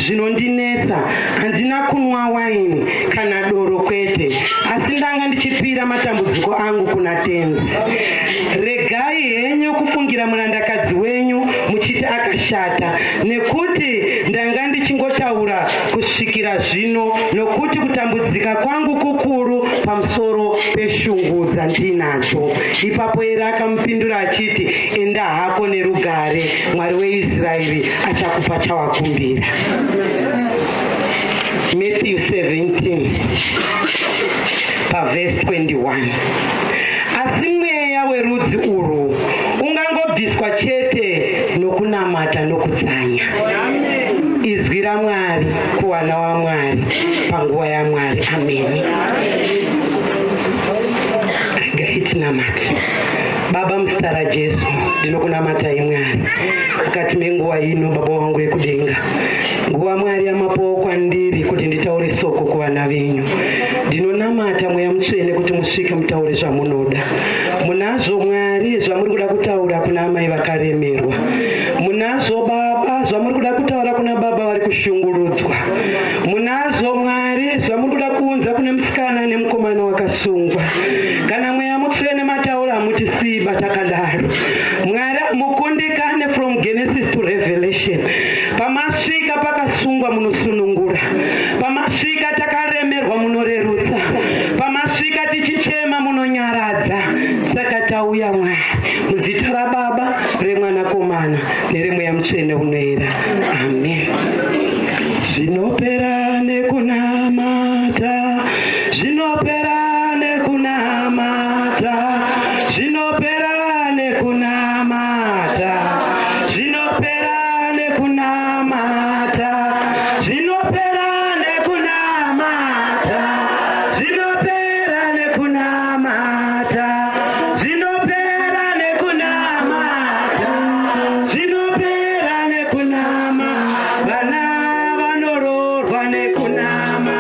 zvinondinetsa. Handina kunwa waini kana doro kwete, asi ndanga ndichipira matambudziko angu kuna tenzi. Regai henyu kufungira murandakadzi wenyu muchiti akashata, nekuti ndanga ndichingotaura kusvikira zvino, nokuti kutambudzika kwangu kukuru pamusoro peshungu dzandinadzo. Ipapo era akamupindura achiti, enda hako nerugare, Mwari weIsraeri achakupa chawakumbira. Matthew 17 verse 21. Asi mweya werudzi urwu ungangobviswa chete nokunamata nokutsanya. Izwi raMwari kuwana waMwari panguva yaMwari. Ameni. Regai tinamate. Baba, muzita raJesu ndinokunamatai Mwari mukati menguva ino. Baba wangu wekudenga, nguva Mwari yamapo kwandiri kuti nditaure soko kuvana venyu. Ndinonamata Mweya Mutsvene kuti musvike mutaure zvamunoda. Munazvo Mwari zvamuri kuda kutaura kuna amai vakaremerwa. Munazvo Baba zvamuri kuda kutaura kuna baba vari kushungurudzwa. Munazvo Mwari zvamuri kuda kuunza kune musikana nemukomana wakasungwa. Kana Mweya Mutsvene mataura hamutisiba takadaro. Mwari mukundikane from Genesis to Revelation. Pamasvika pakasungwa munosunungura, pamasvika takaremerwa munorerutsa, pamasvika tichichema munonyaradza. Saka tauya Mwari muzita raBaba, reMwanakomana nereMweya Mutsvene unoera. Amen. Zvinopera nekunamata, zvinopera nekunamata, zvinopera nekunamata, zvinopera nekunamata, zvinopera nekunamata, zvinopera nekunamata, zvinopera nekunamata, zvinopera nekunama. Vana vanororwa nekunama.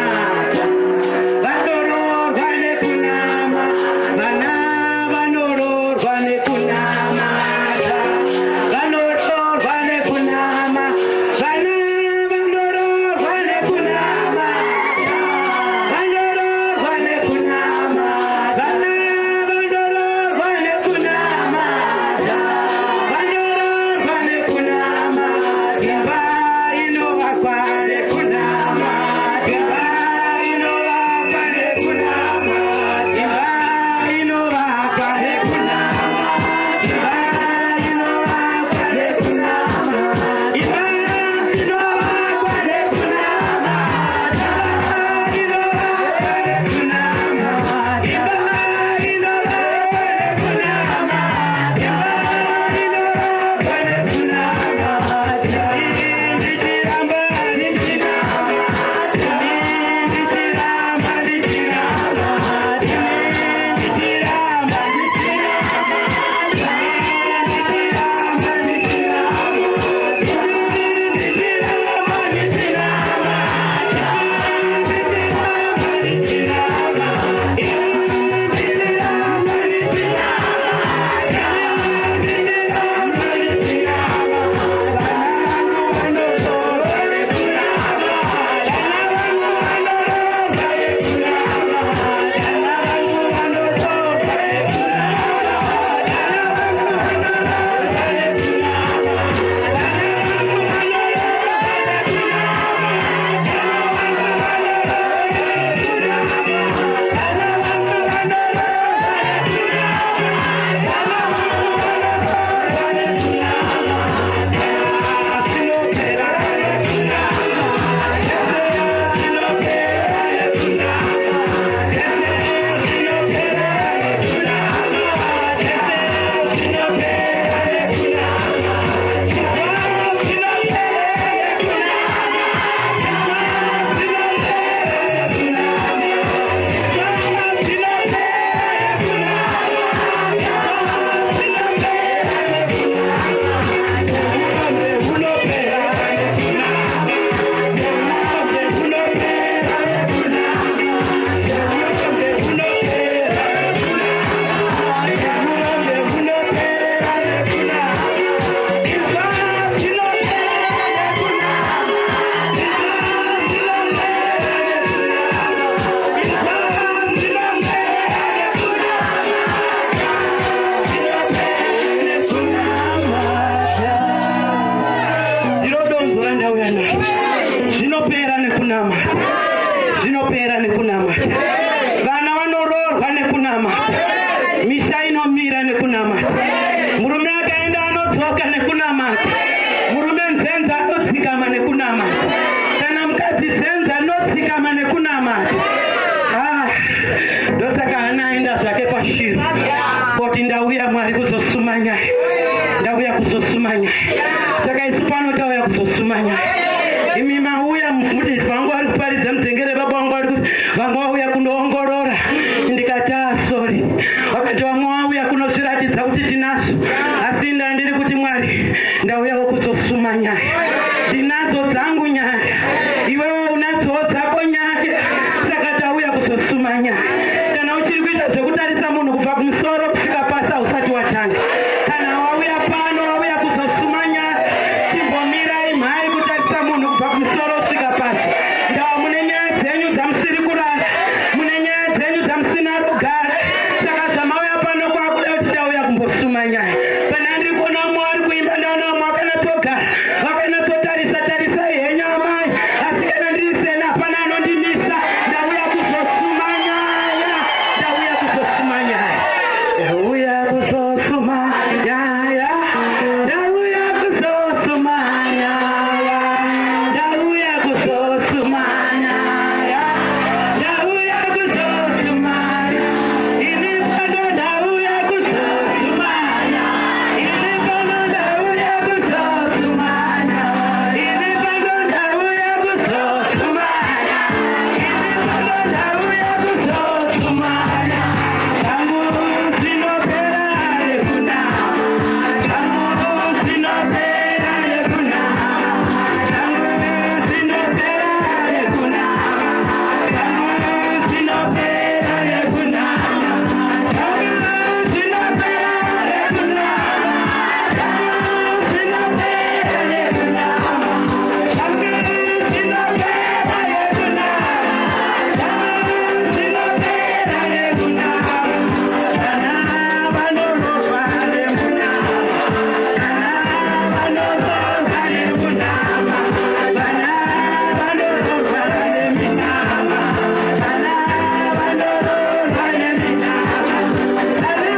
nekunamata. Murume akaenda anodzoka nekunamata. Murume nzenza anotsikama nekunamata. Kana mukadzi nzenza anotsikama nekunamata. Ndosaka Hana aenda zvake pashiri kuti ndauya Mwari kuzosuma nyaya. Ndauya kuzosuma nyaya. Saka isu pano tauya kuzosuma nyaya. Imi mauya mufundisi wangu ari kuparidza mudzengere baba wangu ari kuti vamwe vauya kunoongorora. Ndikati sorry. Vakati vamwe vauya kunozviratidza kuti tinazo. Asi ndandiri kuti Mwari ndauya kuzosuma nyaya. Ndinadzo dzangu nyaya. Iwewe unadzowo dzako nyaya. Saka tauya kuzosuma nyaya. Kana uchiri kuita zvekutarisa munhu kubva kumusoro kusvika pasi usati watanga. Kana wauya pano wauya kuzosuma nyaya. Chimbomirai mhai kutarisa munhu kubva kumusoro kusvika pasi. Ndawa mune nyaya dzenyu dzamusiri kurara. Mune nyaya dzenyu dzamusina rugare. Saka zvamauya pano kwakuda kuti ndauya kumbosuma nyaya. Kana ndiri kuona umwe ari kuimba ndaona umwe akanatsogara. Vakanatsotarisa tarisa henyu amai. Asi kana ndiri sena hapana anondimisa. Ndauya kuzosuma nyaya. Ndauya kuzosuma nyaya. Ndauya kuzosuma nyaya. Ndauya kuzosuma nyaya. Ndauya kuzosuma nyaya. Ndauya kuzosuma nyaya. Ini pano ndauya kuzosuma nyaya. Ini pano ndauya kuzosuma nyaya. Ini pano ndauya kuzosuma nyaya. Ini pano ndauya kuzosuma nyaya. Shangu zinopera nekunama. Shangu zinopera nekunama. Shangu zinopera nekunama. Shangu zinopera nekunama. Shangu zinopera nekunama. Shangu zinopera nekunama. Shangu zinopera nekunama. Shangu zinopera nekunama. Kana vanorova nekunama. Kana vanorova nekunama. Kana vanorova neminama. Kana vanorova neminama. Kana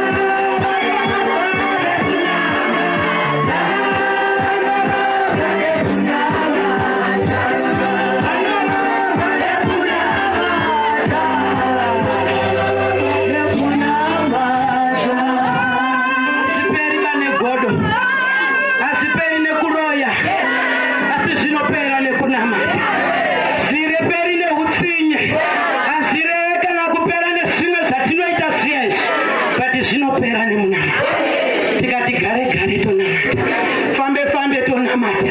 Asiperi pane godo. Asiperi nekuroya. Asi zvinopera nekunamata. Zvireperi neutsinye. Azvireve kana kupera nezvimwe zvatinoita zviya izvi. But zvinopera nemunamata. Tikati gare gare tonamata. Fambe fambe tonamata.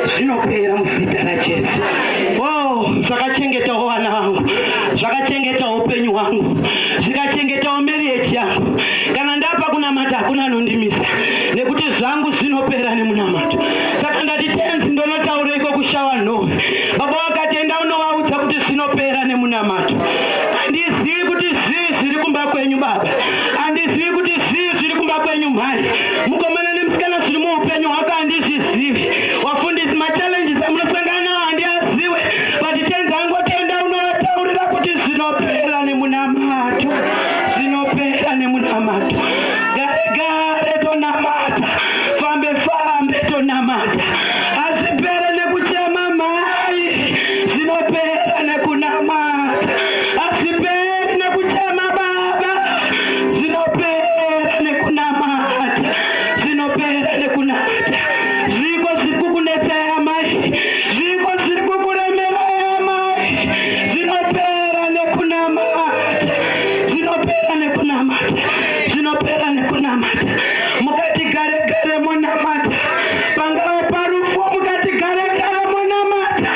Zvinopera muzita raJesu. Zvakachengetawo vana vangu. Zvakachengetawo upenyu hwangu. Zvikachengetawo marriage yangu. Kana ndapa kunamata hakuna anondimisa. Nekuti zvangu zvinopera nemunamato. Saka ndati tenzi ndonotaureiko kushawa nhowe. Baba vakati enda unovaudza kuti zvinopera nemunamato. Handizivi kuti zvii zviri kumba kwenyu baba. Handizivi kuti zvii zviri kumba kwenyu mhari. Mukomana nemusikana zviri muupenyu hwako handizvizivi. Wafundisi machallenges amunosangana nawo handiaziwe. But tenzi angotenda unotaurira kuti zvinopera nemunamato. Zvinopera nemunamato. Gare gare tonamata. Fambe fambe tonamata. Asipere nekuchema mai. Zvinopera nekunamata. Asipere nekuchema baba. Zvinopera nekunamata. Zvinopera nekunamata. Zviko zviri kukunetsa mai. Zviko zviri kukuremera mai. Zvinopera nekunamata. Zvinopera nekunamata. Zvinopera nekunamata. Mukati gare gare munamata. Pangava parufu mukati gare gare munamata.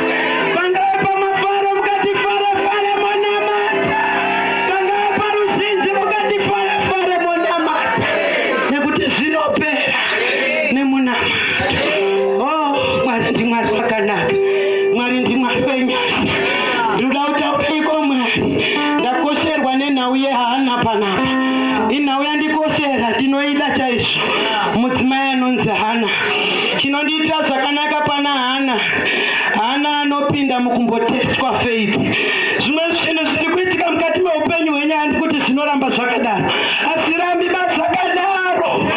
Pangava pamafaro mukati fare fare munamata. Pangava paruzhinji mukati fare fare munamata. Nekuti zvinopera nemunamata. Mwari ndiMwari wakanaka. Mwari ndiMwari wenyasha. Ndoda kutauriko Mwari. Ndakosherwa nenhau yeHana panapa. Inhau yandikoshera ndinoida chaizvo. Mudzimai anonzi Hana. Chinondiitira zvakanaka pana Hana. Hana anopinda mukumboteswa faith. Zvimwe zvinhu zviri kuitika mukati meupenyu hwenyu handikuti zvinoramba zvakadaro. Hazvirambi zvakadaro.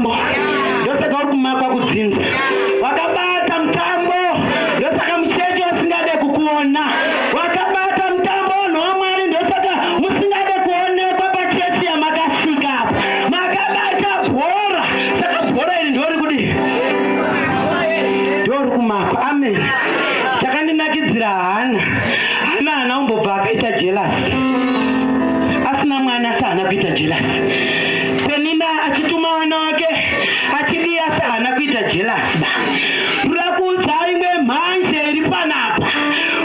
mutambo ndosaka uri kumakwa kudzinza. Wakabata mutambo ndosaka mucheche usingade kukuona. Wakabata mutambo vanhu vaMwari ndosaka musingade kuonekwa pachechi yamakasvika apa. Makabata bhora saka bhora iri ndori kudi ndori kumakwa. Amen. Chakandinakidzira Hana haana umbobva akaita jealous. Asina mwana asi haana kuita jealous. Penina achituma vana vake achidi asi haana kuita jealous. Ndura kuudza imwe mhanje iri panapa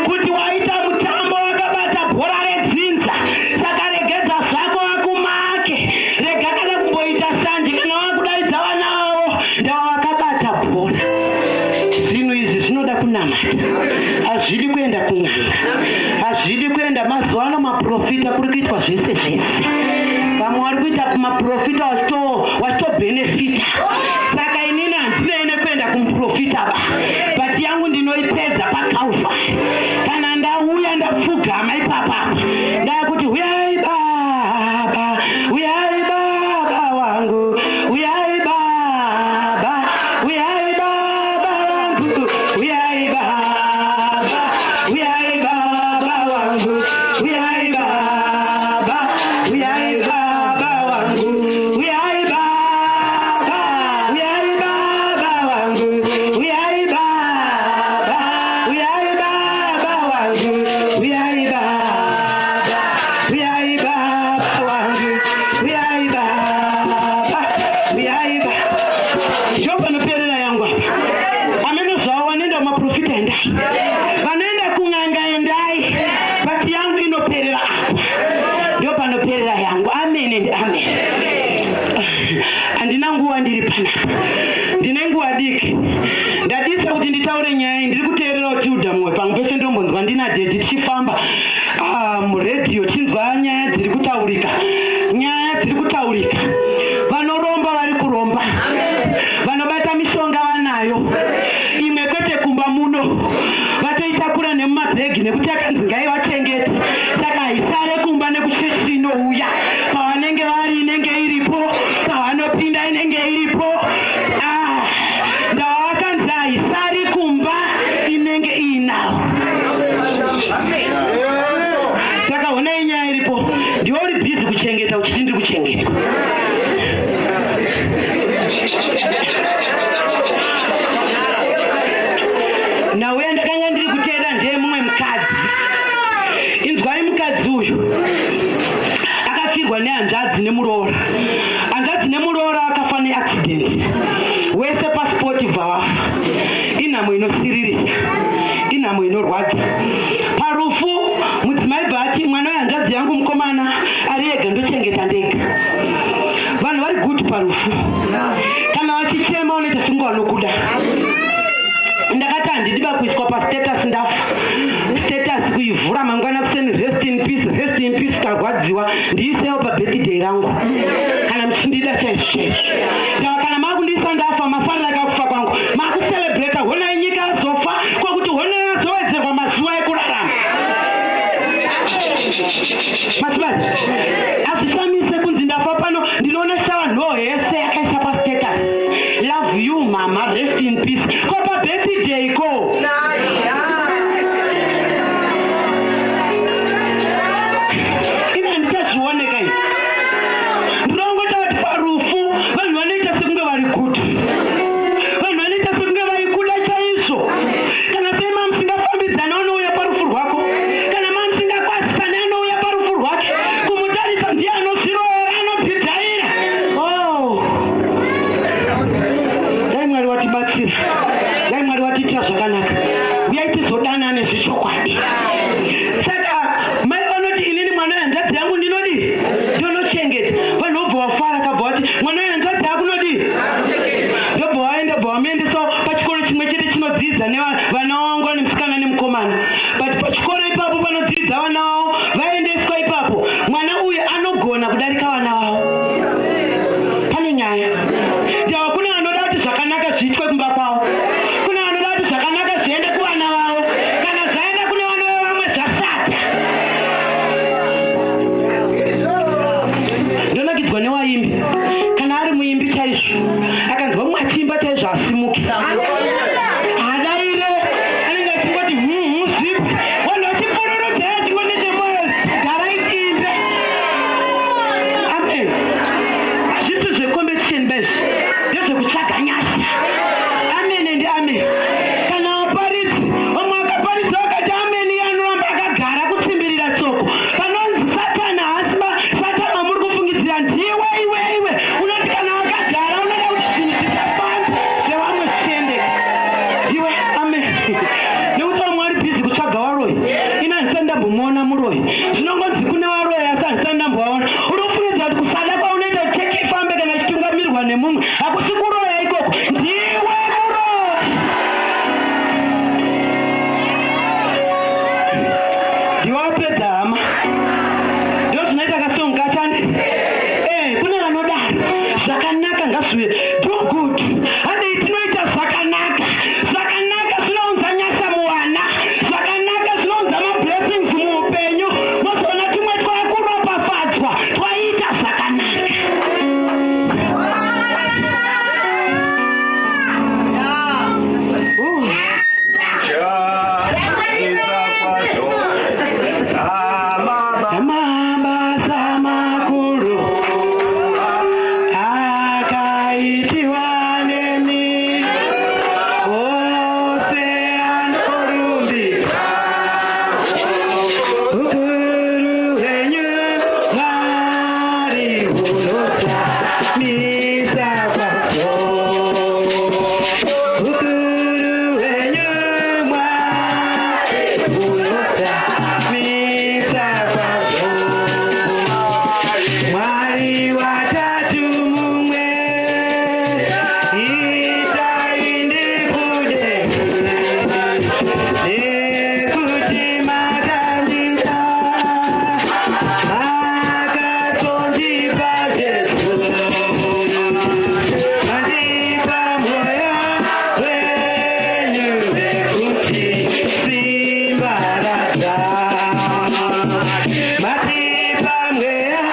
kuti waita mutambo wakabata bhora redzinza. Saka regedza zvako vakumake. Rega kana kumboita shanje kana wakudaidza vana vavo ndavakabata bhora. Zvinhu izvi zvinoda kunamata. Hazvidi kuenda kun'anga. Hazvidi kuenda mazuva ano maprofita kuri kuitwa zvese zvese. Vamwe vari kuita maprofita wachitobenefita. Saka inini handinene kuenda kumuprofita ba. Bati yangu ndinoipedza paKalvari. Kana ndauya ndapfugama ipapapa ndakuti uyai baba, uyai baba wangu, uyai baba, uyai baba wangu, uyai baba, uyai baba wangu, uyai baba, uyai baba wangu, uyai baba, uyai baba wangu, uyai baba, uyai baba wangu, uyai baba, uyai baba wangu, uyai baba, uyai baba. Ndio panoperera yangu hapa. Ameno zvavo vanoenda kumaprofita endai. Vanoenda kun'anga endai. Bati yangu inoperera apa. Ndio panoperera yangu. Amen and amen. Handina nguva ndiri panapa. Ndine nguva diki. Ndadisa kuti nditaure nyaya ndiri kuteerera kuti udhamwe pamwe pese ndombonzwa ndina dhedhi tichifamba muredhiyo chinzwa nyaya dziri kutaurika. Nyaya dziri kutaurika. Vanoromba vari kuromba. Vanobata mishonga vanayo. Imwe kwete kumba muno. Vatoitakura nemumabhegi nekuti akanzi ngaivachengete. Saka haisare kumba nekuchechi inouya. Pavanenge vari inenge iripo. Pavanopinda inenge iripo. Ndavakanzi haisari kumba inenge iinawo. Saka honai nyaya iripo. Ndiwo uri bhizi kuchengeta uchiti ndiri kuchengeta. Nauya ndakanga ndiri kuteera ndeye mumwe mukadzi. Inzwai mukadzi uyu akafirwa nehanzvadzi nemuroora. Hanzvadzi nemuroora akafa neaccident. Wese pasipoti bva vafa. Inhamo inosiririsa. Inhamo inorwadza. Parufu mudzimai bati mwana wehanzvadzi yangu mukomana ari ega ndochengeta ndega. Vanhu vari guti parufu. Kana vachichema unoita sekunge vanokuda. Ndakati handidiba kuiswa pastatus ndafa. Status kuivhura mangwana kuseni rest in peace tarwadziwa ndiisewo pabirthday rangu. Kana muchindida chaizvo chaizvo. Kana makundiisa ndafa mafarira akakufa kwangu. Makucelebrata honai nyika azofa kwakuti honai azowedzerwa mazuva ekurarama. Masibati. Azvishamise kunzi ndafa pano ndinoona shava no hese yakaisa pastatus. Love you mama, rest in peace. Kwa birthday ko. Ina ndichazvioneka iyi. Ndinongota kuti parufu vanhu vanoita sekunge vari gutu. Vanhu vanoita sekunge vari kuda chaizvo. Kana sema musingafambidzana unouya parufu rwako. Kana musingakwasisana anouya parufu rwake. Kumutarisa ndiye anozvirovera anobhidhaira. Oh. Dai Mwari watibatsira. Dai Mwari watiitira zvakanaka. Uyai tizodana nezvechokwadi. Saka mai vanoti inini mwana wehanzvadzi yangu ndinodi ndonochengeta. Vanhu vobva vafara akabva vati mwana wehanzvadzi yako unodi akanzwa mwachimba chaizvo asimuke adaire anenge achingoti zvipi vanhu vachipururudza chingwa nechemwoyo garaitinde. Amen. Hazvisi zvekompetisheni bezvi, ndezvekutsvaga nyasha. Amen and amen. Kana vaparidzi vamwe akaparidza vakati amen, iye anoramba akagara kutsimbirira tsoko panonzi satani haasi satani wamuri kufungidzira ndiwe iwe unoti kana wakagara unoda kuti zvinhu zvisafamba zvevamwe zvichiendeka ndiwe. Amen. Nekuti vamwe vari bhizi kutsvaga waroyi, ina handisati ndambomuona muroyi, zvinongonzi kune waroyi asi handisati ndambovaona. Uri kufungidzira kuti kusada kwaunoita kuti chechi ifambe kana ichitungamirwa nemumwe hakusi kuroya ikoko, ndiwe ndiwapedza hama. Ndo zvinoita kasonga chanditi kune vanodaro zvakanaka ngazviuye do good handei tinoita zvakanaka zvinounza nyasha muwana, zvakanaka zvinounza mablessings muupenyu. Mozoona tumwe twakuropafadzwa twaita zvakanaka. Mabasa makuru akaitiwa nemi ose anorumbidza ukuru hwenyu Mwari hunoshamisa kwazvo, ukuru hwenyu Mwari hunoshamisa kwazvo. Mwari watatu mumwe, itai ndikude nekuti makandida makazondipa Jesu, mandipa mwoyo wenyu wekuti simba radza, matipa mweya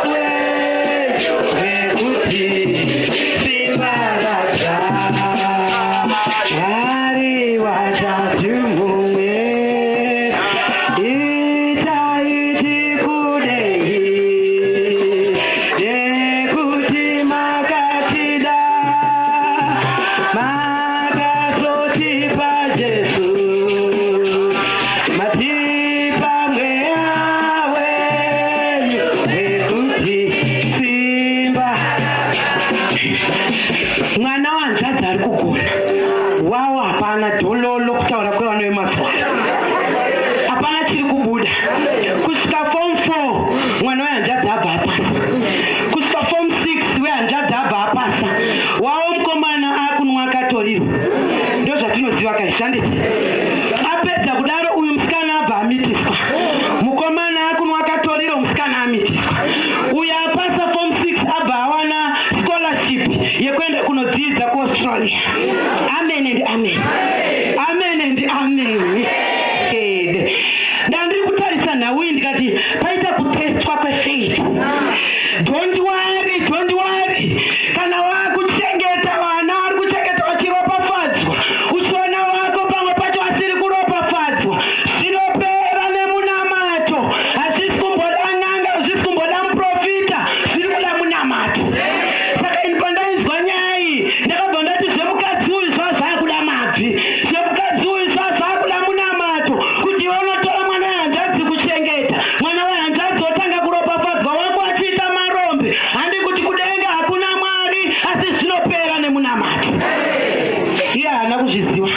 wenyu wekuti simba radza. Mwari watatu mumwe, itai tikudei nekuti makatida makazotipa Jesu, matipa mweya wenyu wekuti simba. Mwana wanzvadzi ari kugona wawo, hapana dhololo kutaura kwevana vemazuva, hapana chiri kubuda. Kusvika form 4 mwana wehanzvadzi abva apasa, kusvika form 6 wehanzvadzi abva apasa, wawo mukomana akunwa akatoriro. Ndo zvatinoziva kaishanditi. Apedza kudaro uyu musikana abva amitiswa, mukomana akunwa akatoriro, musikana amitiswa. Uyu apasa form 6 abva awana scholarship yekuenda kunodzidza kuAustralia. Amen and amen. Amen and amen. Ndandiri kutarisa nawe ndikati paita kutestwa kwefaith. Don't worry. Kana wakuchengeta vana vari kuchengeta vachiropafadzwa, uchiona wako pamwe pacho asiri kuropafadzwa, zvinopera nemunamato. Hazvisi kumboda n'anga, hazvisi kumboda muprofita, zviri kuda munamato. Saka ini pandainzwa nyaya iyi ndakabva ndati zvemukadzi uyu zvaakuda mabvi, zvemukadzi uyu zvaakuda munamato, kuti iwe unotora mwana wehanzvadzi kuchengeta, mwana wehanzvadzi otanga kuropafadzwa, wako achiita marombe. Handi kuti kudenga hakuna Mwari, asi zvinopera nemunamato. Iye haana kuzviziva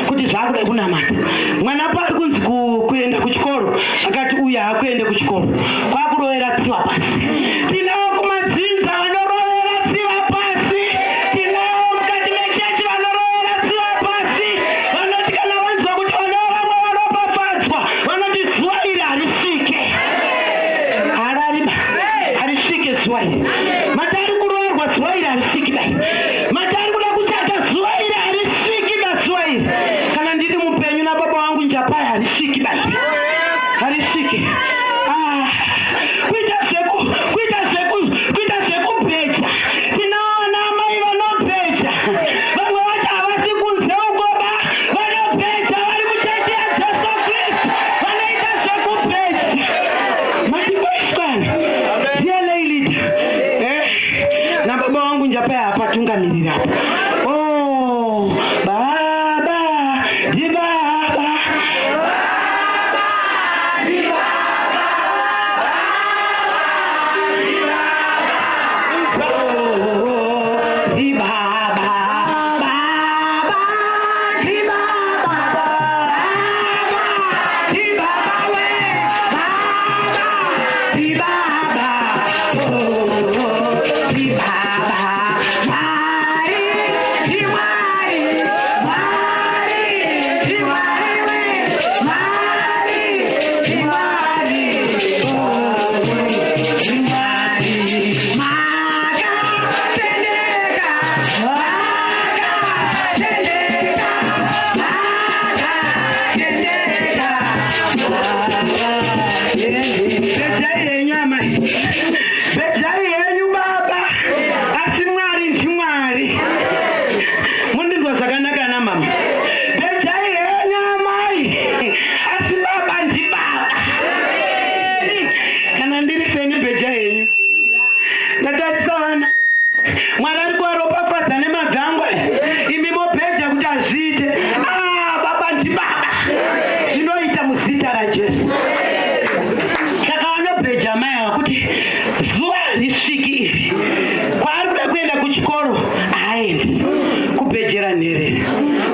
kuti zvaakuda kunamata. Mwana paari kunzi kuenda kuchikoro, akati uyu haakuende kuchikoro, kwakurovera tsiva pasi. Tinavo kumadzinza vanorovera tsiva pasi, tinavo mukati mechechi vanorovera tsiva pasi, vanoti kana vanzwa kuti vanova vamwe varopafadzwa, vanoti zuva iri harisvike. Harariba harisvike zuva iri. Matari kuroverwa zuva iri harisviki dai. Matari kuda kuchata zuva iri harisviki da zuva iri. Kana ndiri mupenyu nababa wangu njapaya harisviki dai. Harisviki. Kuita zveku kuja paya patungamirira apa. Oh, baba ndibaba,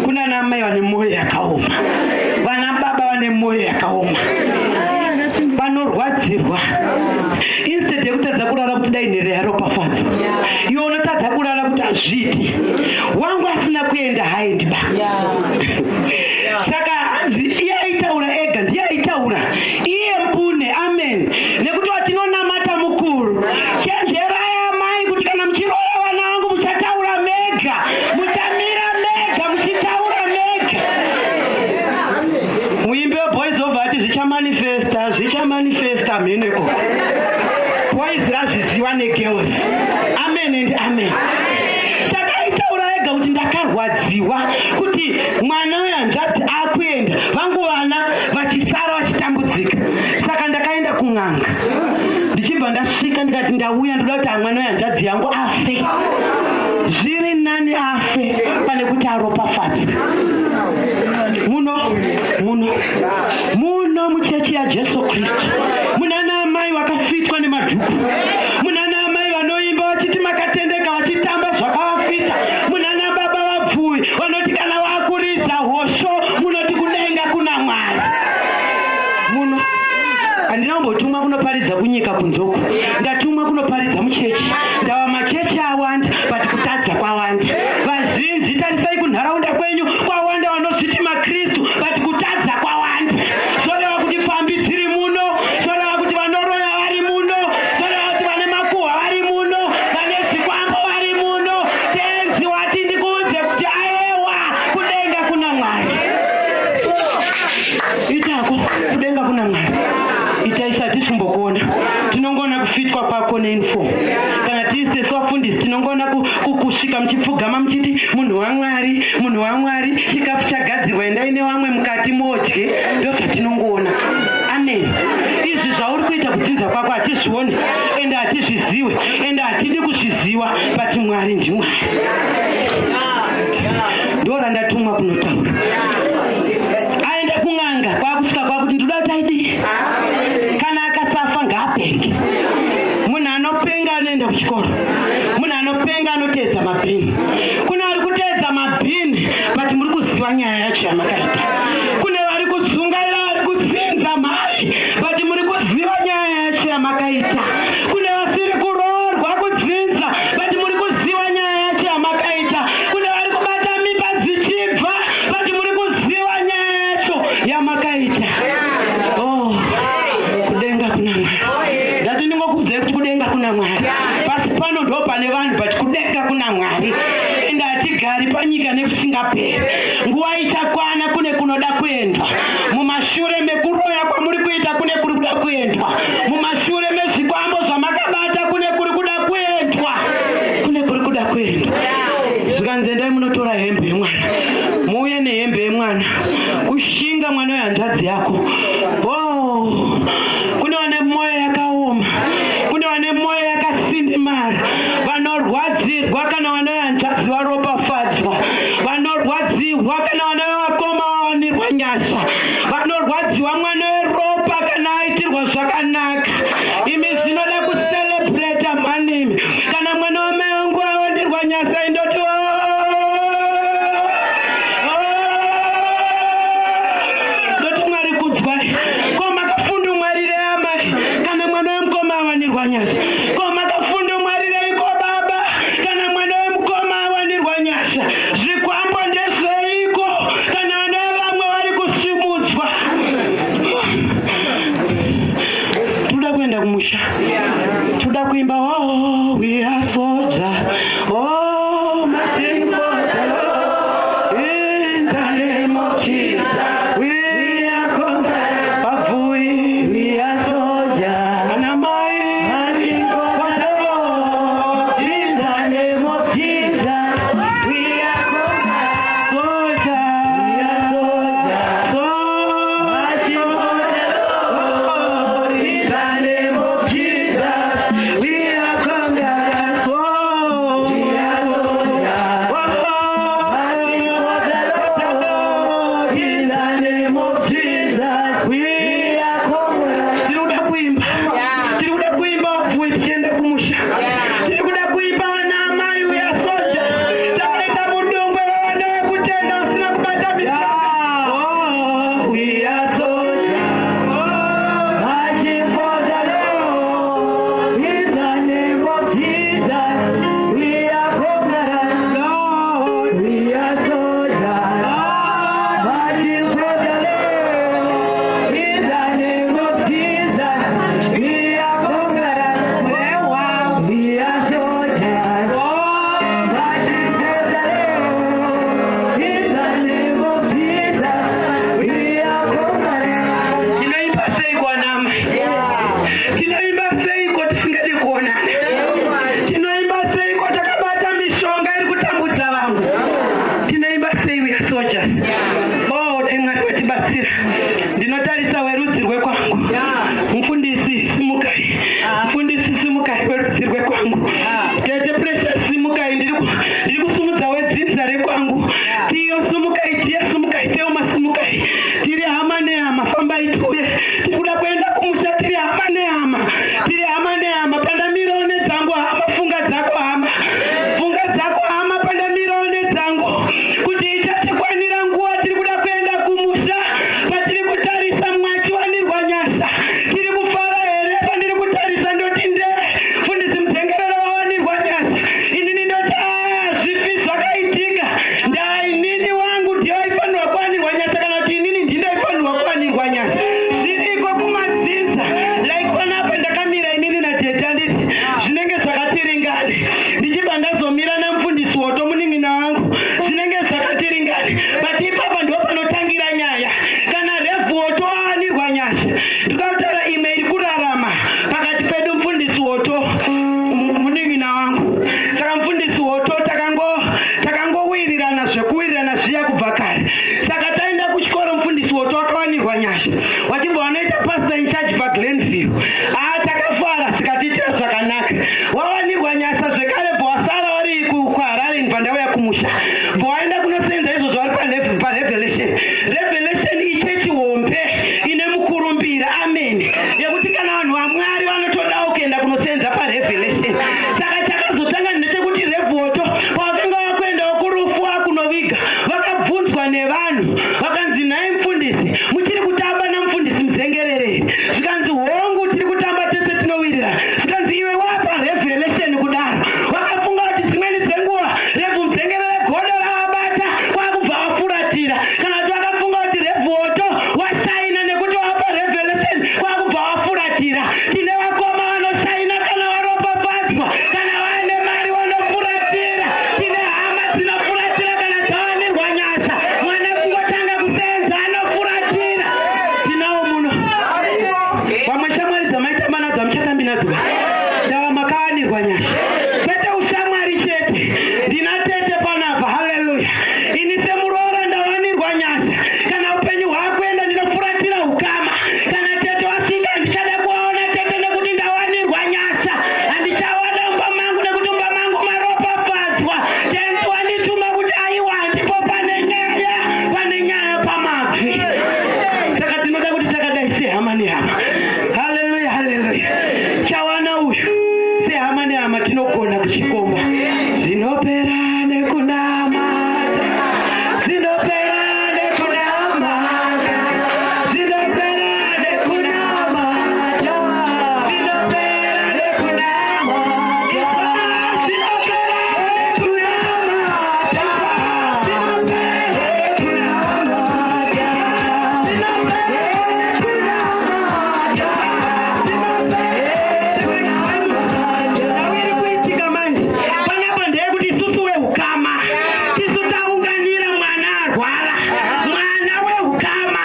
kuna na mai wane moyo yakaoma, vana baba wane moyo yakaoma, vanorwadzirwa. Instead yekutadza kurara kuti dai nhere yaropafadza, iwe unotadza kurara kuti azviti wangu asina kuenda haendiba. Saka hanzi iye aitaura ega, ndiye aitaura iye mbune. Amen. Nekuti watinonamata mukuru, chenjerai amai kuti kana muchiroya vana vangu muchataura mega, muchamira mega, muchitaura mega. Muimbe boys over ati zvichamanifesta mheneko. Boys razviziva negirls. Amen and amen. Saka aitaura ega kuti ndakarwadziwa kuti mwana wehanzvadzi akuenda, vangu vana vachisara vachitambudzika. Saka ndakaenda kun'anga. Ndichibva ndasvika ndikati ndauya ndoda kuti mwana wehanzvadzi yangu afe. Zviri nani afe pane kuti aropafadzwe. Muno muchechi ya Jesu Kristu munana mai vakafitwa nemadhuku, munana mai vanoimba vachiti makatendeka vachitamba zvakavafita, munana baba vabvuvi vanoti kana vakuridza hosho munoti kudenga kuna Mwari. Muno handina kumbotumwa kunoparidza kunyika kunzoko, ndatumwa kunoparidza muchechi. Ndava machechi awanda but kutadza kwawanda. Vazhinji tarisai kunharaunda kwenyu kwawanda vanozviti maKristu but kutadza kwawanda. Zvoreva kuti pambi dziri muno, zvoreva kuti vanoroya vari muno, zvoreva kuti vane makuhwa vari muno, vane zvikwambo vari muno. Tenzi wati ndikuudze kuti aewa kudenga kuna Mwari. Itako kudenga kuna Mwari. Itaisa tisimbokuona, tinongona kufitwa kwako neinfo. Kana tise swafundisi tinongona kusvika muchipfugama muchiti munhu waMwari, chikafu chagadzirwa endai nevamwe mukati modye. Ndozvatinongoona. Amen. Izvi zvauri kuita kudzinza kwako hatizvioni ende hatizviziwe ende hatidi kuzviziva, but Mwari ndiMwari. Ndorandatumwa kunotaura. Aenda kun'anga kwakusvika kwakuti ndoda kuti aidi kana akasafa ngaapenge. Munhu anopenga anoenda kuchikoro, munhu anopenga anoteedza mabhini. Kuna vari kuteedza mabhini but muri kuziva nyaya yacho yamakaita. Kune vari kudzungaira, vari kudzinza mari but muri kuziva nyaya yacho yamakaita. Kune vasiri kuroorwa kudzinza but muri kuziva nyaya yacho yamakaita. Kune vari kubata mimba dzichibva but muri kuziva nyaya yacho yamakaita. Oh, kudenga kuna Mwari. Ndati ndingokuudzai kuti kudenga kuna Mwari. Pasi pano ndo pane vanhu but kudenga kuna Mwari. Ende hatigari panyika nekusingaperi. Nguva ichakwana kune kunoda kuendwa. Mumashure mekuroya kwamuri kuita kune kuri kuda kuendwa. Mumashure mezvikwambo zvamakabata kune kuri kuda kuendwa. Kune kuri kuda kuendwa. Zvikanzi endai munotora hembe yemwana. Muuye nehembe yemwana. Kushinga mwana wehanzvadzi yako. Oh, kune vane mwoyo yakaoma, kune vane mwoyo yakasindimara, vanorwadzirwa kana vana vanjadzi varopafadzwa, vanorwadziwa kana vana vavakoma vawanirwa nyasha, vanorwadziwa mwana weropa kana aitirwa zvakanaka. Imi zvinoda kucelebrata mhanimi. Kana mwana wamai wangu awanirwa nyasha indoti ndoti Mwari kudzwai. Ko makafunda mwarire amai kana mwana wemukoma awanirwa nyasha? Ko makafunda mwarire iko baba kana mwana wemukoma awanirwa nyasha? Zvikwambo ndezveiko kana vana vamwe vari kusimudzwa? Toda kuenda kumusha, toda kuimba oh we are soldiers, oh marching for the Lord in the name of Jesus. We are conquerors, Pavui, we are soldiers, and am I marching for the Lord in the name of Jesus. We are conquerors, soldiers, we are soldiers, so marching for the Lord in the name of Jesus. We are conquerors, so we are soldiers, marching for the Lord in the name of Jesus. We are conquerors. Tinoda kuimba, tinoda kuimba tichienda kumusha, tinoda kuimba vana amai we are soldiers. Takaita mudungwe vana vekutenda usina kubata mishonga. Oh, we are soldiers, marching for the Lord in the name of Jesus. We are conquerors, Lord. We are soldiers, marching for the Lord in the name of Jesus. We are conquerors, wow. We are soldiers, marching for the Lord in the name of Jesus. We are conquerors. Tinoimba sei kwa nama? Tinoimba sei kwa tisingadi kuonana? Tinoimba sei kwa takabata mishonga iri kutambudza vanhu? Tinoimba sei we are soldiers? Oh, dai Mwari watibatsira. Ndinotarisa werudzi rwekwangu. Mufundisi simukai. Mufundisi simukai werudzi rwekwangu. Tete Precious simukai, ndiri kusumudza wedzinza rekwangu. Tiyo simukai, tiye simukai, tiyo masimukai. Tiri hama nehama, fambai tuye. Tiri kuda kuenda kumusha, tiri hama nehama. Tiri hama nehama, panda mirone dzangu hama, funga dzako hama. Funga dzako hama, panda mirone dzangu. Kuti ichatikwanira nguva tiri kuda kuenda kumusha. Patiri kutarisa mwachiwanirwa nyasha. Tiri kufara here pandiri kutarisa ndoti fundisi mudzengerero wawanirwa nyasha. Inini ndoti zvifi zvakaitika. Inini wangu ndiye aifanirwa kuwanirwa nyasha kana kuti inini ndinaifanirwa kuwanirwa nyasha. Zviriko kumadzinza. Like panapa ndakamira inini nateta nditi zvinenge zvakatiringane. Ndichibva ndazomira namufundisi woto munin'ina wangu. Zvinenge zvakatiringane. But ipapa ndipo panotangira nyaya. Kana Rev Woto awanirwa nyasha, ndikataura email kurarama pakati pedu mufundisi Woto munin'ina wangu. Saka mufundisi Woto takangowirirana zvekuwirirana zviya kubva kare. Saka taenda kuchikoro mufundisi Woto akawanirwa nyasha. Wachibva wanoita pastor in charge paGlenview. Takafara zvikatiitira zvakanaka. Wawanirwa nyasha zvekare bwasara vari kuHarare pandauya kumusha. Bwaenda kunosenza izvo zvari paRevelation. Revelation ichechi hombe ine mukurumbira, amen. Yekuti kana vanhu vaMwari vanotodawo kuenda kunosenza paRevelation. Saka chakazotanga ndechekuti Rev Woto pavakanga vakuendawo kurufu kunoviga, vakabvunzwa nevanhu vakanzi nhai mufundisi, muchiri kutamba namufundisi muzengerere? Zvikanzi hongu tiri kutamba tese tinowirira. Zvikanzi iwe wapa Revelation kudaro. Wakafunga kuti dzimweni dzenguva Rev muzengerere godo raabata kwakubva wafuratira. Kana kuti wakafunga kuti Rev Woto washaina nekuti wapa Revelation kwakubva wafuratira. Tine vakoma vanoshaina kana varopafadzwa, kana vaine mari vanofuratira. Tine hama dzinofuratira kana dzawanirwa nyasha. Mwana kungotanga kusenza anofuratira. Tinawo muno. Vamwe shamwari dzamaita mana dzamuchatambi nadzo. Ndava makawanirwa nyasha. Kwete ushamwari chete. Ndina tete panapa. Haleluya. Ini semuroora ndawanirwa nyasha. Kana upenyu hwakuenda ndinofuratira ukama. Kana tete wasvika ndichada kuwaona tete nekuti ndawanirwa nyasha. Handichawana umba mangu nekuti umba mangu maropafadza. Jesu andituma kuti aiwa ndipo pane nyaya pamabvi. Saka tinoda kuti takadai sehama nehama. Haleluya, haleluya. Chawana uyu sehama nehama tinogona kuchikomba. Zvinopera nekunamata, zvinopera nekunamata, zvinopera nekunamata, zvinopera nekunamata, zvinopera nekunamata, zvinopera nekunamata. Panapa ndeyekuti isusu wehukama tisu taunganira mwana arwara. Mwana wehukama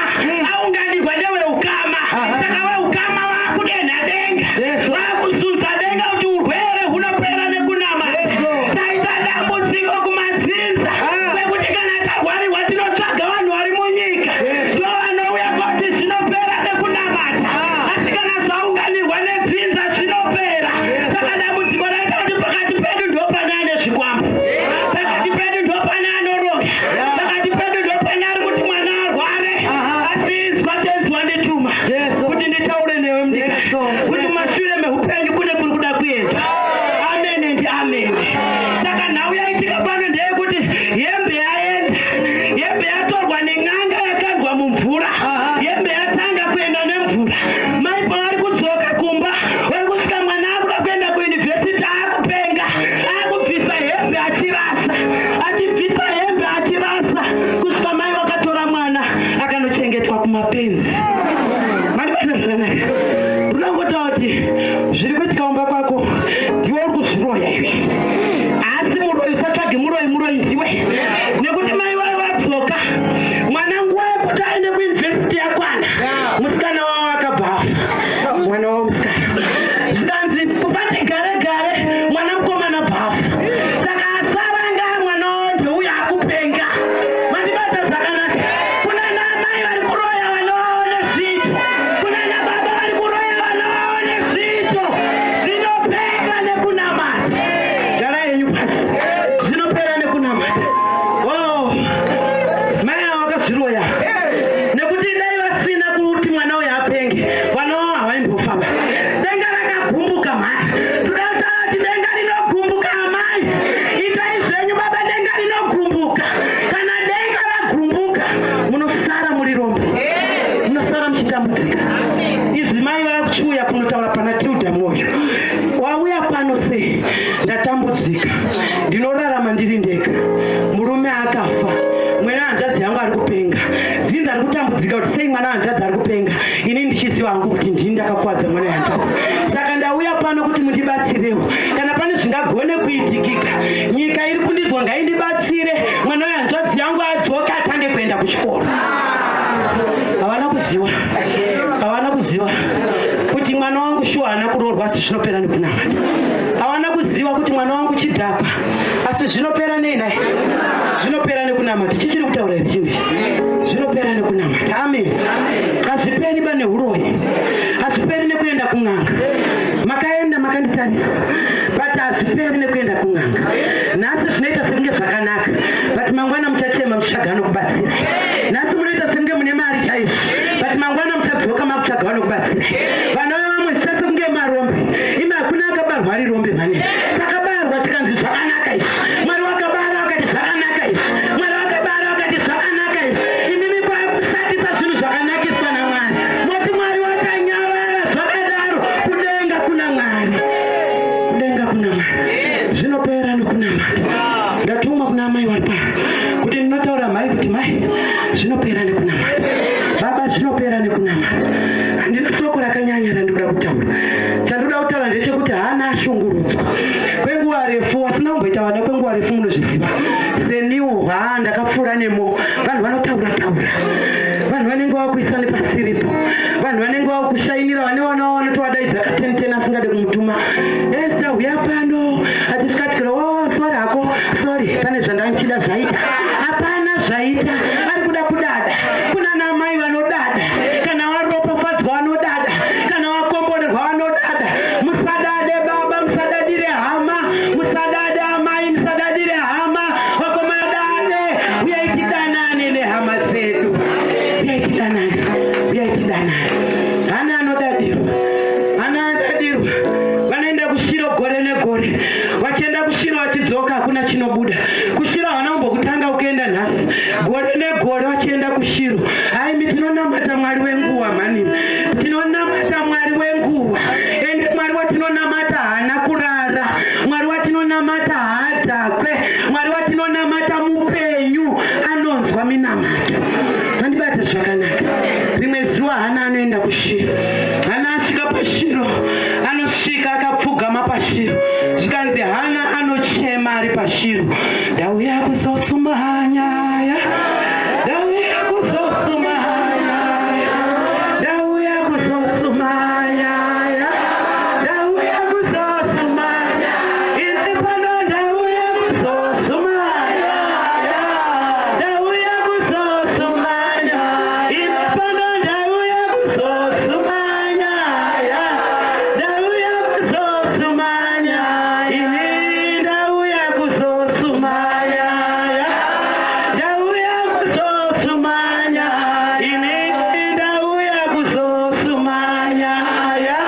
aunganirwa newehukama. Saka wehukama wakudenha denga, wakuzunza denga kuti urwere hunopera nekunamata. Taita dambudziko kumadzinza kwekuti kana tarwarirwa tinotsvaga vanhu vari munyika ndo vanouya kuti zvinopera nekunamata. Asi kana zvaunganirwa nedzinza zvinopera. Saka dambudziko raita kuti pakati pedu ndo pane ane zvikwambo, pakati pedu ndo pane anoroya, pakati pedu ndo pane ari kuti mwana arware. Asi inzwa tenzi wandituma kuti nditaure newe mudika kuti mashure meupenyu kune kuri kuda kuenda. Amen and amen. Saka nhau yaitika pano ndeyekuti hembe yaenda, hembe yatorwa nen'anga yakandwa mumvura, hembe yatanga kuenda nemvura. Mai pavari kudzoka kumba vari kusvika mwana akuda kuenda kuyunivhesiti akupenga, akubvisa hembe achirasa, achibvisa hembe achirasa kusvika mai vakatora mwana akanochengetwa kumapenzi. Mandibata zvakanaka. Unongotaura kuti zviri kuitika kumba kwako ndiwe uri kuzviroya iwe. Asi muroyi usatsvage muroyi ndiwe. Nekuti mai vayo vadzoka, mwana nguva yekuti aende kuyunivhesiti yakwana, musikana wavo akabva afa. Mwana wavo musikana zvikanzi bati gare gare, mwana mukomana bhafa. Saka asaranga mwana wavo ndeuyo akupenga. Mandibata zvakanaka. Kuna namai vari kuroya vana vavo nezvito, kuna nababa vari kuroya vana vavo nezvito. Zvinopera nekunamata. Garai henyu pasi. Zvinopera nekunamata. Oh, mai avo vakazviroya. Nekuti dai vasina kuti mwana uyu apenge, vana vavo havaimbofa. Denga rakagumbuka mhai. Toda kutaura kuti denga rinogumbuka amai. Itai zvenyu baba, denga rinogumbuka. Kana denga ragumbuka munosara muri rombo, munosara muchitambudzika. Izvi mai vakuchiuya kunotaura pana Tilda Moyo. Wauya pano sei? Ndatambudzika, ndinorarama ndiri ndega, murume akafa, mwana hanzvadzi yangu ari kupenga. Zvinzi ari kutambudzika kuti sei mwana hanzvadzi ari kupenga, ini ndichiziva hangu kuti ndini ndakakuwadza mwana hanzvadzi. Saka ndauya pano kuti mundibatsirewo. Kana pane zvingagone kuitikika, nyika iri kundidzwa ngaindibatsire, mwana wehanzvadzi yangu adzoka atange kuenda kuchikoro. Havana kuziva, havana kuziva kuti mwana wangu shuwa haana kuroorwa asi zvinopera nekunamata. Havana kuziva kuti mwana wangu chidhakwa asi zvinopera nei naye, zvinopera nekunamata. Chichiri kutaura here chinhu ichi, zvinopera nekunamata. Amen. Hazviperi bane huroyi, hazviperi nekuenda kun'anga. Makaenda makanditarisa, but hazviperi nekuenda kun'anga. Nhasi zvinoita sekunge zvakanaka, but mangwana muchachema muchitsvaga vanokubatsira. Nhasi munoita sekunge mune mari chaizvo, but mangwana muchadzoka makutsvaga vanokubatsira. Vana vevamwe zvichase kunge marombe, imi hakuna akabarwa ari rombe mhane. Takabarwa tikanzi zvakanaka izvi, Mwari wakabara wakati zvakanaka izvi, Mwari wakabara wakati zvakanaka izvi. Imimi kwakushatisa zvinhu zvakanakiswa naMwari. Moti Mwari wachanyavara zvakadaro. Kudenga kuna Mwari, kudenga kuna Mwari. Zvinopera nekunamata. Ndatumwa kuna mai vari pano kuti ndinotaura mai kuti mai, zvinopera nekunamata. Baba, zvinopera nekunamata. Handina soko rakanyanya randinoda kutaura. Chandinoda kutaura ndechekuti haana ashungurudzwa kwenguva refu, asina kumboita vana kwenguva refu. Munozviziva seniwo ndakapfuura nemo. Vanhu vanotaura taura, vanhu vanenge vakuisa nepasiripo, vanhu vanenge vakushainira, vane vana vanotovadaidza kateni asingade kumutuma. Esta uya pano achisvikatikira sori hako, sori pane zvandanchida zvaita. Hapana zvaita, ari kuda kudada. Kuna namai vanodada, kana varopafadzwa vanodada, kana vakombonerwa vanodada. Musadade baba, musadadire hama, musadade amai, musadadire hama. kushiro havana kumbokutanga ukaenda nhasi, gore negore vachienda kushiro. Haimi tinonamata Mwari wenguva mani, tinonamata Mwari wenguva. Ende Mwari watinonamata haana kurara, Mwari watinonamata haadhakwe, Mwari watinonamata mupenyu, anonzwa minamato. Vandibata zvakanaka. Rimwe zuva Hana anoenda kushiro. Hana asvika pashiro, anosvika akapfugama pashiro. Zvikanzi Hana anochema ari pashiro, ndauya kuzosuma nyaya, ndauya kuzosuma nyaya, ndauya kuzosuma nyaya, ndauya kuzosuma nyaya, ine pano ndauya kuzosuma nyaya, ndauya kuzosuma nyaya, ine pano ndauya kuzosuma nyaya, ndauya kuzosuma nyaya, ine ndauya kuzosuma nyaya, ndauya kuzosuma nyaya, ine ndauya kuzosuma nyaya,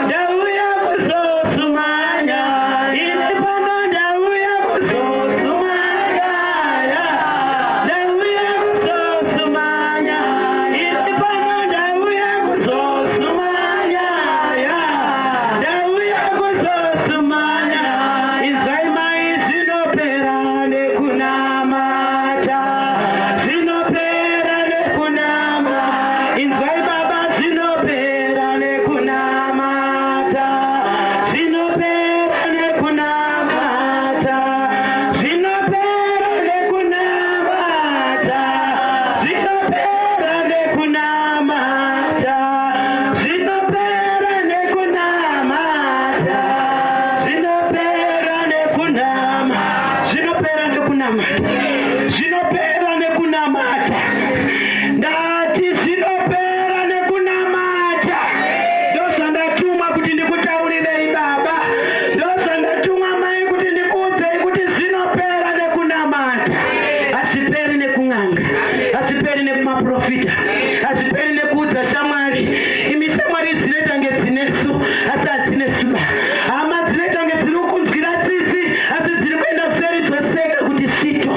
ndauya kuzosuma nyaya, ine pano ndauya kuzosuma nyaya, ndauya kuzosuma nyaya, ine pano ndauya kuzosuma nyaya, ndauya kuzosuma nyaya. Inzwai mai zvinopera nekunamata, zvinopera nekunama. Inzwai baba zvinopera nekunamata, zvinopera nekunamata, zvinopera nekunamata, zvinopera nekunamata, zvinopera nekunamata, zvinopera nekunama, zvinopera nekunamata, zvinopera nekunamata. Ndati zvinopera nekunamata. Ndozvandatumwa kuti ndikutaurirei baba, ndozvandatumwa mai kuti ndikuudzei kuti zvinopera nekunamata. Hazviperi nekung'anga, hazviperi nekumaprofita, hazviperi nekuudza shamwari. Imi shamwari dzinoita kunge dzinesu asi hadzinesuba, hama dzinoita kunge dziri kunzwira tsitsi asi dziri kuenda kuseri dzoseka kuti svito.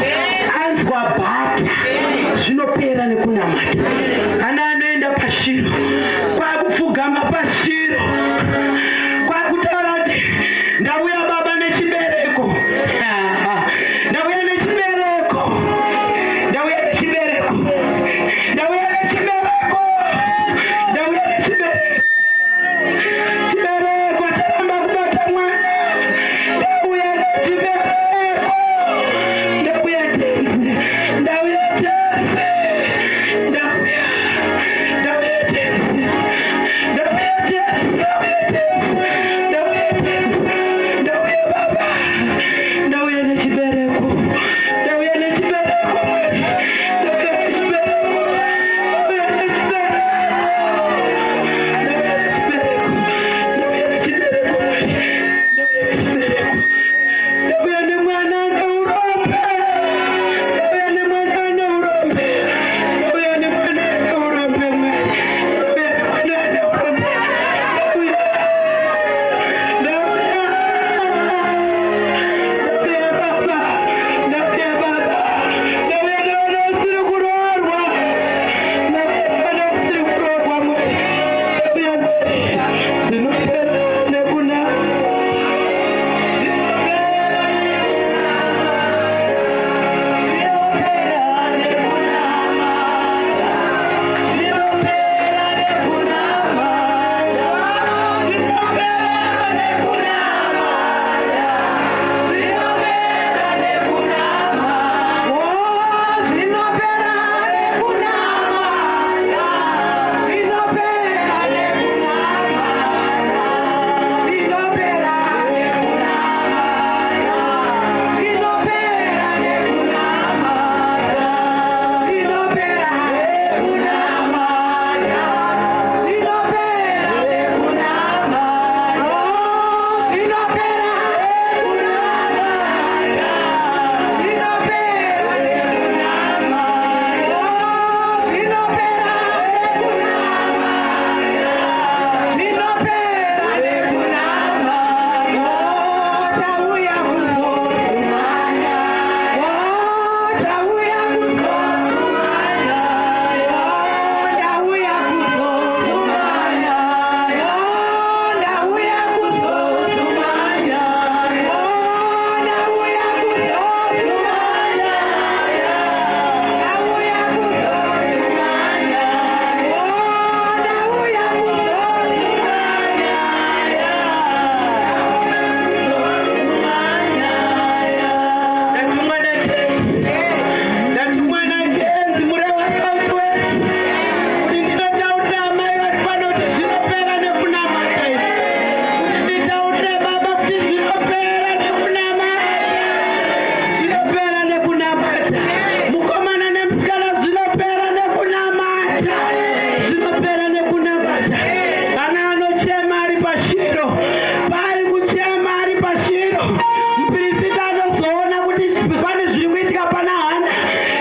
zviri kuitika pana Hana.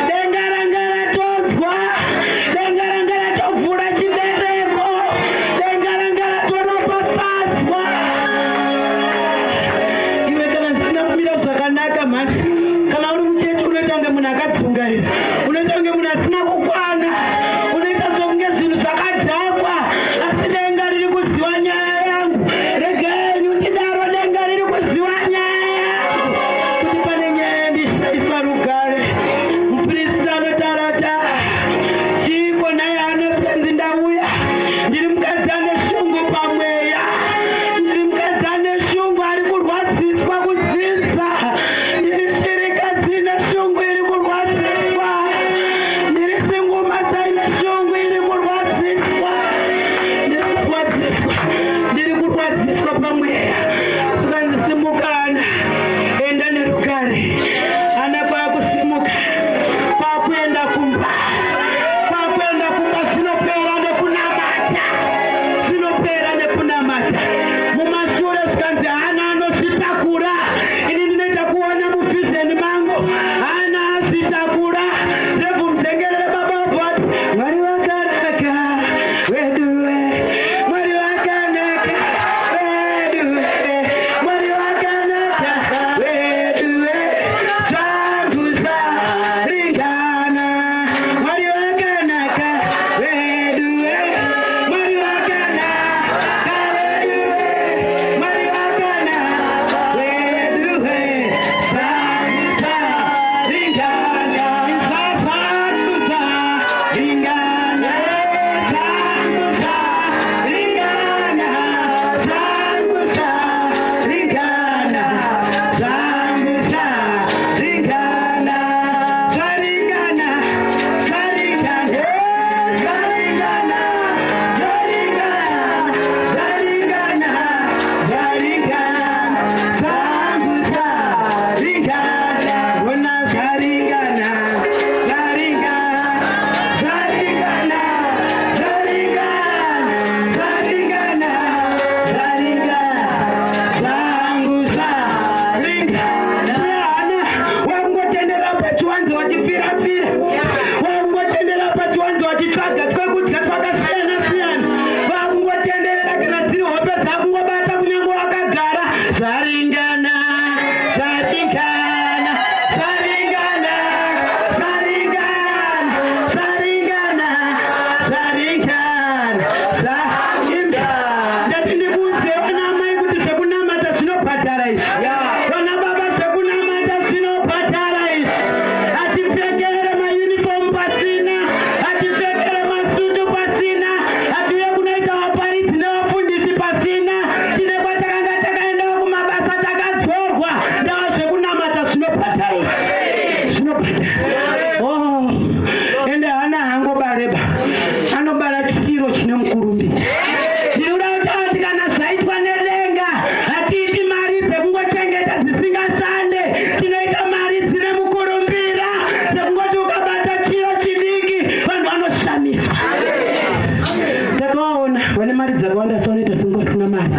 Denga ranga ratodzwa, denga ranga ratovhura chibereko, denga ranga ratoropafadzwa. Iwe kana zvisina kumira zvakanaka mhani, kana uri muchechi unoita kunge munhu akadzungaira, unoita kunge munhu asina kukwana, unoita sokunge zvinhu zvakadhakwa, asi denga riri kuziva nyaya yangu. Regai ndidaro, denga riri kuziva nyaya yangu kuti pane nyaya yandishaisa rugare. Muprista anotarata chiko naye anosvenzi ndauya, ndiri mukadzi ane shungu pamweya, ndiri mukadzi ane shungu ari kurwadziswa kuzinza, ndiri shirikadzi ine shungu iri kurwadziswa, ndiri singumadza ine shungu iri kurwadziswa, ndiri kurwadziswa pamweya. Sukanzisimukana, enda nerugare. Ana kwakusimuka, kwakuenda kumba, kwakuenda kumba. Zvinopera nekunamata, zvinopera nekunamata. Mumashure zvikanzi Hana anozvitakura, ini ndinoita kuona muvhizheni mangu Hana azvitakura. Rebvu mudzengerere baba vati Mwari wakanaka weduwe, Mwari wakanaka weduwe, Mwari wakanaka weduwe, zvangu zvaringana. Mwari wakanaka weduwe, Mwari wakanaka weduwe, Mwari wakanaka weduwe, zvangu zvaringana. Zvangu zvaringana, zvangu zvaringana, zvangu zvaringana, zvangu zvaringana, zvaringana, zvaringana, zvaringana, zvaringana, zvaringana, zvangu zvaringana, ona zvaringana, zvaringana, zvaringana, zvaringana, zvaringana, zvaringana, zvangu zvaringana. Hana wangotendera pachiwanze wachipfira-pfira, wangotendera pachiwanze wachitsvaga twekudya twakasiyana-siyana, wakungotenderera kana dziri hope dzakungobata kunyange wakagara. Zvaringana, zvaringana, zvaringana, zvaringana, zvaringana, zvaringana, zvaringana. Ndati ndikuudze vana mai kuti zvekunamata zvinobhadhara izvi, vana baba zvekunamata zvinobhadhara izvi. Hatipfekere mayunifomu pasina, hatipfekere masutu pasina, hatiuye kunoita vaparidzi nevafundisi pasina. Tine kwatakanga takaendawo kumabasa takadzorwa. Ndava zvekunamata zvinobhadhara izvi, zvinobhadhara. Oh, ende Hana haangobareba, anobara chiro chine mukurumbira. Ndinoda kuti kana zvaitwa nedenga, hatiiti mari dzekungochengeta dzisingashande, tinoita mari dzine mukurumbira dzekungoti ukabata chiro chidiki vanhu vanoshamiswa. Takaona vane mari dzakawanda savanoita senge vasina mari,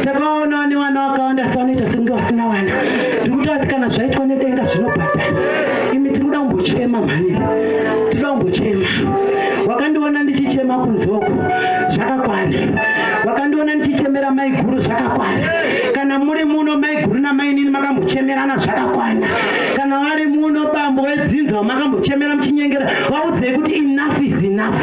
takaona vane vana vakawanda savanoita senge vasina vana. Ndiri kutaura kuti kana zvaitwa nedenga zvinobhadhara. Imi tinoda kumbochema mhani, tinoda kumbochema. Wakandiona ndichichema kunze uku, zvakakwana. Wakandiona ndichichemera mai guru, zvakakwana. Kana muri muno mai guru namai nini makambochemerana, zvakakwana. Kana vari muno bambo wedzinza wamakambochemera muchinyengera, vaudzei kuti enough is enough.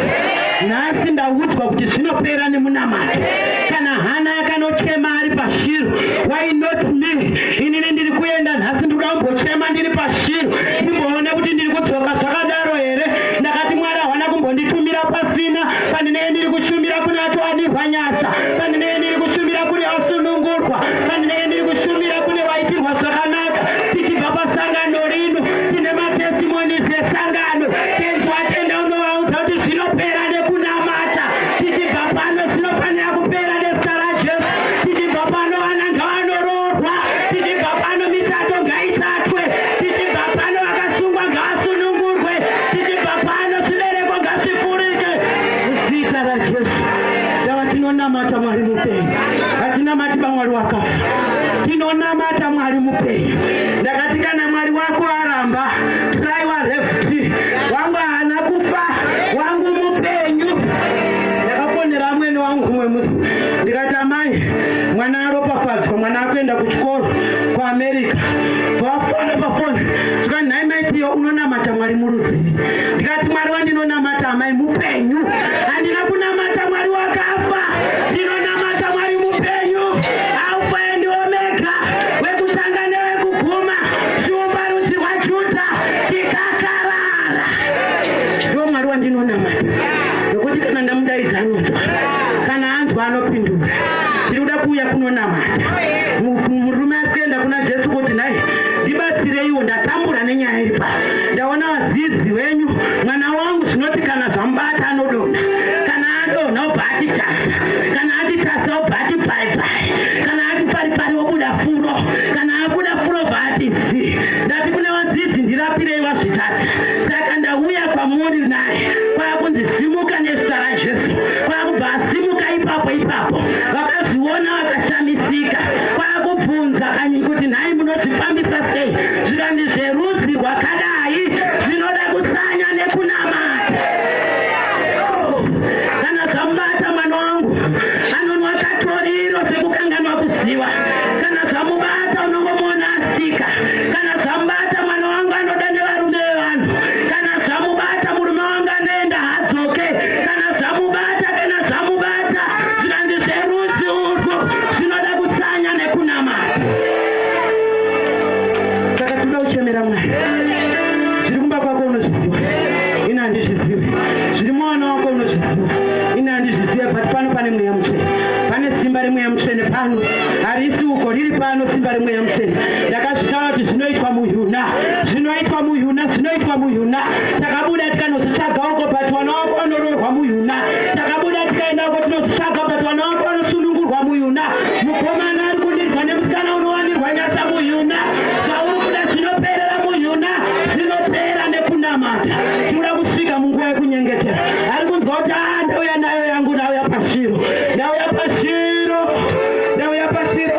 Nhasi ndaudzwa kuti zvinopera nemunamato. Kana Hana yakanochema ari pashiro, why not me? Inini ndiri kuenda nhasi ndikuda kumbochema ndiri pashiro, ndimboona kuti ndiri kudzoka zvakadaro here. Ndakati Mwari hawana kumbonditumira pasina, pandinenge ndiri kushumira kune vatowanirwa nyasha, pandinenge ndiri kushumira kune vasunungurwa, pandinenge ndiri kushumira kune vaitirwa zvakanaka. Tichibva pasangano rino, tine matestimonies esangano. Tenzi watenda unovaudza kuti zvinopera nekunamata. Tichibva pano zvinofanira kupera nezita raJesu. Tichibva pano vana ngavanororwa, tichibva pano misato ngaisatwe, tichibva pano vakasungwa ngavasunungurwe, tichibva pano zvibereko ngazvifurike muzita raJesu. Ndava tinonamata Mwari mupenyu, hatinamati paMwari wakafa, tinonamata Mwari mupenyu. Ndakati kana Mwari wako aramba chiramba, turaiwa refti, wangu hana kufa, wangu mupenyu. Ndakafonera amweni wangu mumwe musi ndikati amai mwana aropafadzwa, mwana akuenda kuchikoro kuAmerica. Pafona pafona zvikati nhai maitiyo unonamata Mwari murudzi. Ndikati Mwari wandinonamata amai mupenyu, handina kunamata Mwari wakafa, ndinonamata Mwari mupenyu, Alpha and Omega, wekutanga newekuguma, shumba rudzi rwaJudha chikakarara. Ndiwo Mwari wandinonamata, nokuti kana ndamudaidza anonzwa, kana anzwa anopindura. Tiri kuda kuuya kunonamata. Murume akuenda kuna Jesu kuti nhai ndibatsireiwo, ndatambura nenyaya iri pano. Ndaona vadzidzi venyu, mwana wangu zvinoti kana zvamubata anodonha, kana adonha obva atitasa, kana atitasa obva ati pfai-pfai, kana ati pfari-pfari obuda furo, kana abuda furo obva ati zi. Ndati kune vadzidzi ndirapirei vazvitadza. Saka ndauya kwamuri naye, kwakunzi simuka nezita raJesu, kwakubva asimuka ipapo. Vakazviona vakashamisika, kwakubvunza kanyi kuti nhai munozvifambisa sei? Zvikandi zverudzi rwakadai zvinoda kusanya nekunamata. Kana zvamubata mwana wangu anonwa katoriro sekukanganwa kuziva, kana zvamubata unongomuona astika, kana zvamubata mwana wangu anoda nevarume vevanhu, kana zvamubata murume wangu anoenda hadzoke, kana zvamubata zvikandi zverudzi urwu zvinoda kusanya nekunamata. Saka toda kuchemera Mwari. Zviri kumba kwako unozviziva, ina handizvizivi. Zviri mwana wako unozviziva, ina handizviziva. But pano pane mweya mutsvene, pane simba remweya mutsvene pano. Harisi uko, riri pano simba remweya mutsvene. Ndakazvitaura kuti zvinoitwa muHyuna. Takabuda tikanozvitsvaga uko, but mwana wako anoroorwa muHyuna. Takabuda tikaenda uko tinozvitsvaga, but mwana wako anosunungurwa muHyuna. Mukomana ari kundirwa nemusikana unowanirwa nyasha muHyuna. Zvauri kuda zvinoperera muHyuna, zvinopera nekunamata. Tinoda kusvika munguva yekunyengetera. Ari kunzwa kuti ndauya nayo yangu, ndauya pashiro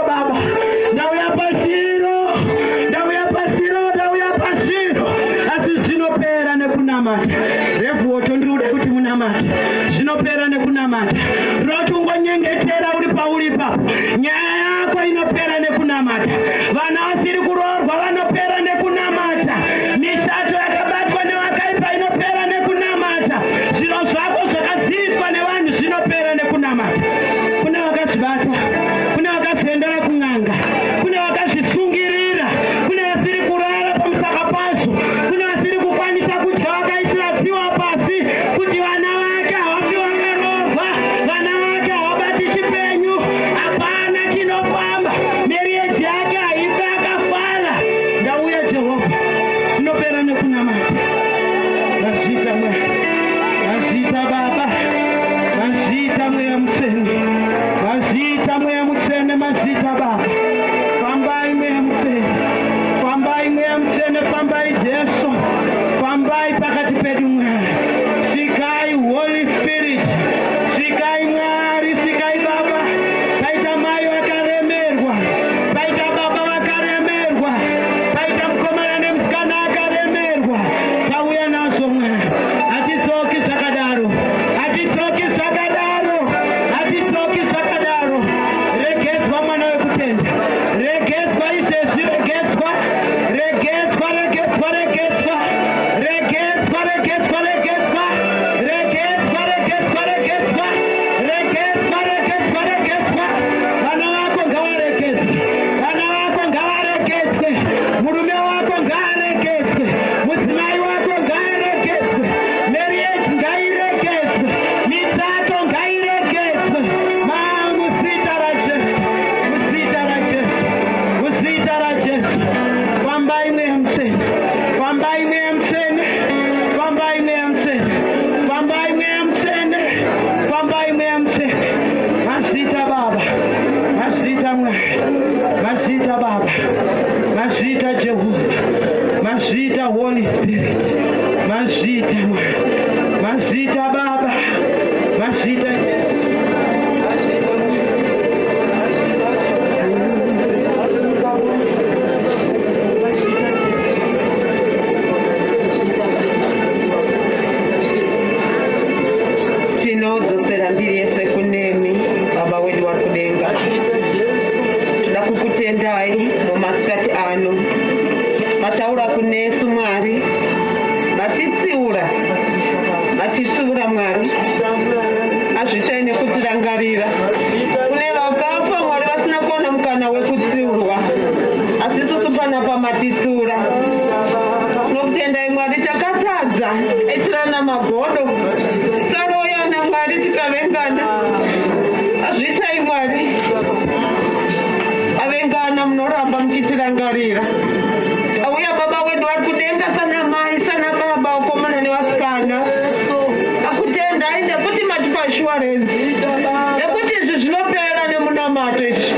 Baba, ndauya pashiro. Asi zvinopera nekunamata. Revhuoto ndiri kuti munamata, zvinopera nekunamata. Roti ungonyengetera uri pauri ipapo, nyaya yako inopera nekunamata. Vana vasiri kuroorwa vanopera nekunamata. Mishato yakabatwa nevakaipa inopera nekunamata. Zviro zvako zvakadziviswa nevanhu zvinopera nekunamata. Kune vakazvibata, kune vakazviendera kun'anga, kune vakazvisungirira, kune vasiri kurara pamusaka pazvo, kune vasiri kukwanisa kudya vakaisira tsiwa pasi kuti vana vake havafi vakaroorwa, vana vake havabati chipenyu, hapana chinofamba, meriyeji yake haifi akafara. Ndauya Jehovha, zvinopera nekunamata. Vazviita Mwari, vazviita Baba, vazviita mweya mutsvene, vazviita mweya mutsvene, mazita Baba. Fambai mweya mutsvene, fambai mweya mutsvene, fambai Jesu, fambai pakati pedu Mwari. Svikai Holy Spirit, svikai Mwari, svikai Baba. Paita mai vakaremerwa, paita baba vakaremerwa, paita mukomana nemusikana akaremerwa, tauya nazvo Mwari. Hatidzoki zvakadaro, hatidzoki zvakadaro. Regedzwa mwana wekutenda, regedzwa izvezvi, regedzwa. Vana vako ngavaregedzwe, murume wako ngaaregedzwe, mudzimai wako ngaaregedzwe, marriage ngairegedzwe, mitsato ngairegedzwe. Muzita raJesu. Fambai mweya mutsvene, fambai mweya mutsvene, fambai mweya mutsvene, fambai mweya mutsvene, fambai mweya mutsvene. Mazita Baba, mazita Mwari, mazita Baba, mazita Jehovha, mazita Holy Spirit, mazita Mwari, mazita Baba, mazita Jesu, mazita Mwari. matitsura Mwari azvitai nekutirangarira kune vakafa Mwari vasina kuona mukana wekutsiurwa asi isusu panapa matitsura nokutendai Mwari takatadza itirana magodo taroyana Mwari tikavengana azvitai Mwari avengana munoramba muchitirangarira auya baba wedu vari kudenga sana mai sana baba wakomana nevasikana akutendai nekuti matipa assurance nekuti izvi zvinopera nemunamato izvi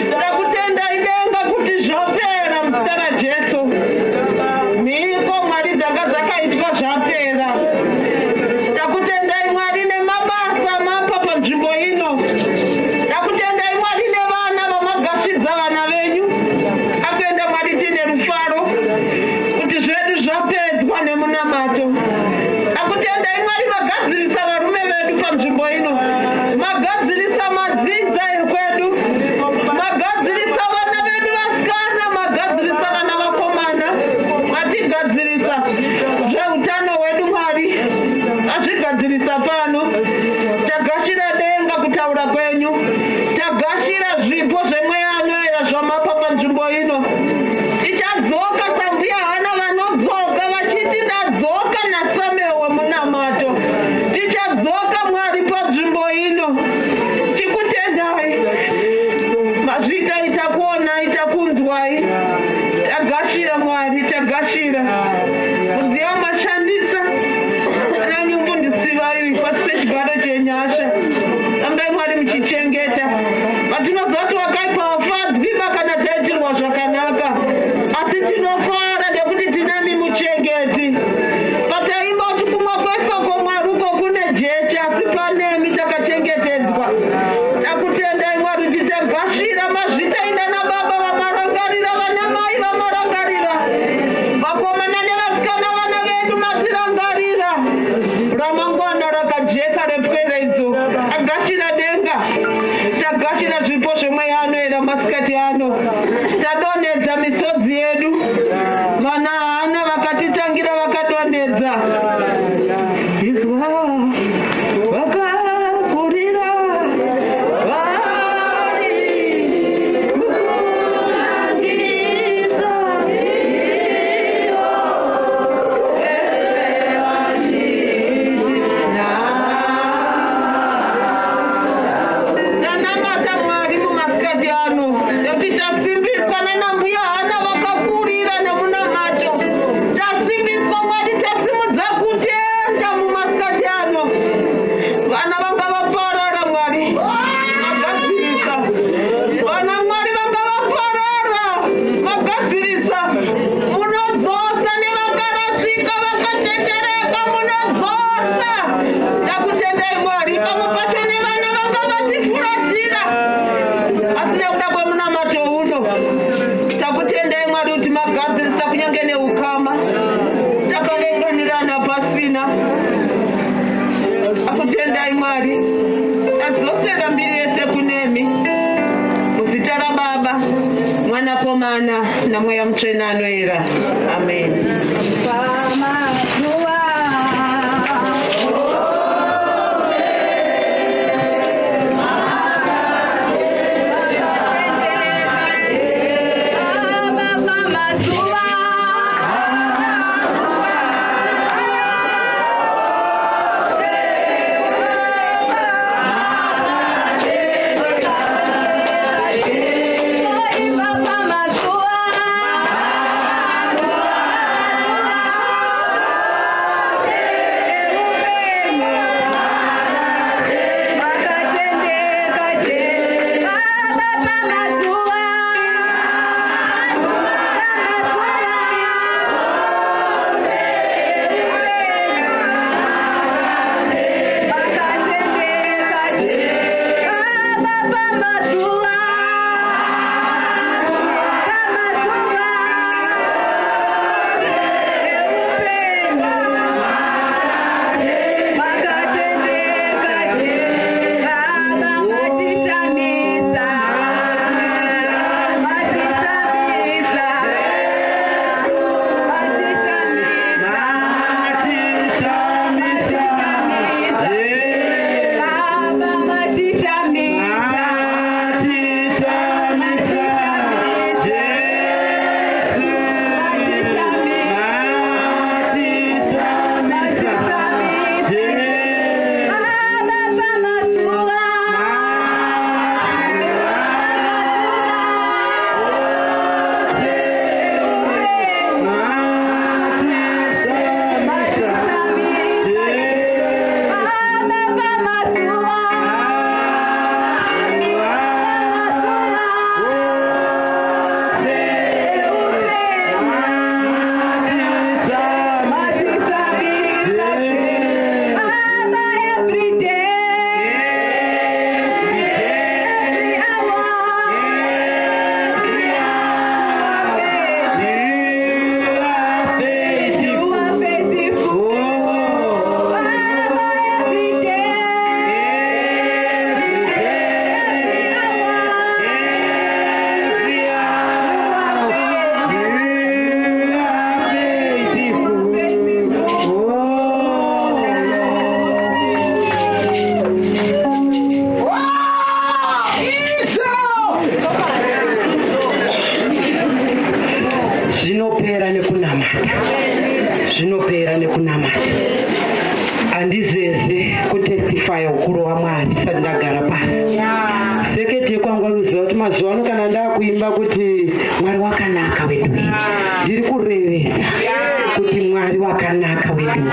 takutendai denga kuti zvapera muzita raJesu mhiko Mwari dzanga dzakaitwa zvapera takutendai Mwari nemabasa mapa panzvimbo ino takutendai Mwari nevana vamagashidza vana venyu akuenda Mwari tine rufaro kuti zvedu zvapedzwa nemunamato akutendai Mwari magadzirisa varume vedu panzvimbo ino magadzirisa madzidza ekwedu magadzirisa vana vedu vasikana magadzirisa vana vakomana matigadzirisa zveutano hwedu Mwari azvigadzirisa pano tagashira denga kutaura kwenyu tagashira zvipo zvemweya anoera zvamapa panzvimbo ino tichadzoka sambuya hana vanodzoka vachiti ndadzoka nasamewe munamato tichadzoka Mwari panzvimbo ino tikutendai mazvita itakuonai takunzwai tagashira Mwari tagashira kuziva mashandisa ana nyumbu ndisivai pasi pechigaro chenyasha ambai Mwari muchichengeta vatinozoti wakaipa wafadzwi kana taitirwa zvakanaka asi tinofara nekuti tinami muchengeti pataimba kuti kumwa kwesoko Mwari uko kune jecha asi panemi takachengetedzwa takutendai Mwari kuti tagashira mazvita inana baba vamarangarira vana mai vamarangarira vakomana nevasikana vana vedu matirangarira ramangwana rakajeka repweredzo agashira denga tagashira zvipo zvemweya anoera masikati ano tadonedza misodzi yedu vana hana vakatitangira vakadonedza izwa vakakurira vari kukurangisa iyo vese vachitina tanamata Mwari mumasikati ano nekuti tasimbiswa nanambuya hana vakakurira nemunamato tasimbiswa Mwari tasimudza kutenda mumasikati ano vana vanga vaparara Mwari magadzirisa vana Mwari vanga vaparara magadzirisa munodzosa nevakarasika vakatetereka munodzosa takutendai Mwari pamwe pacho nevana vanga vatifuratira asi nekuda kwemunamato uno takutendai Mwari kuti magadzirisa kunyange neukama takavenganirana pasina akutendai Mwari tadzosera mbiri yese kunemi muzita raBaba Mwanakomana naMweya Mutsvene anoera amen. Baba zvinopera nekunamata. Handizeze kutestifya ukuru waMwari ndisati ndagara pasi. Sekete kwangu anoziva kuti mazuva ano kana ndakuimba kuti Mwari wakanaka wedu, ndiri kurevesa kuti Mwari wakanaka wedu.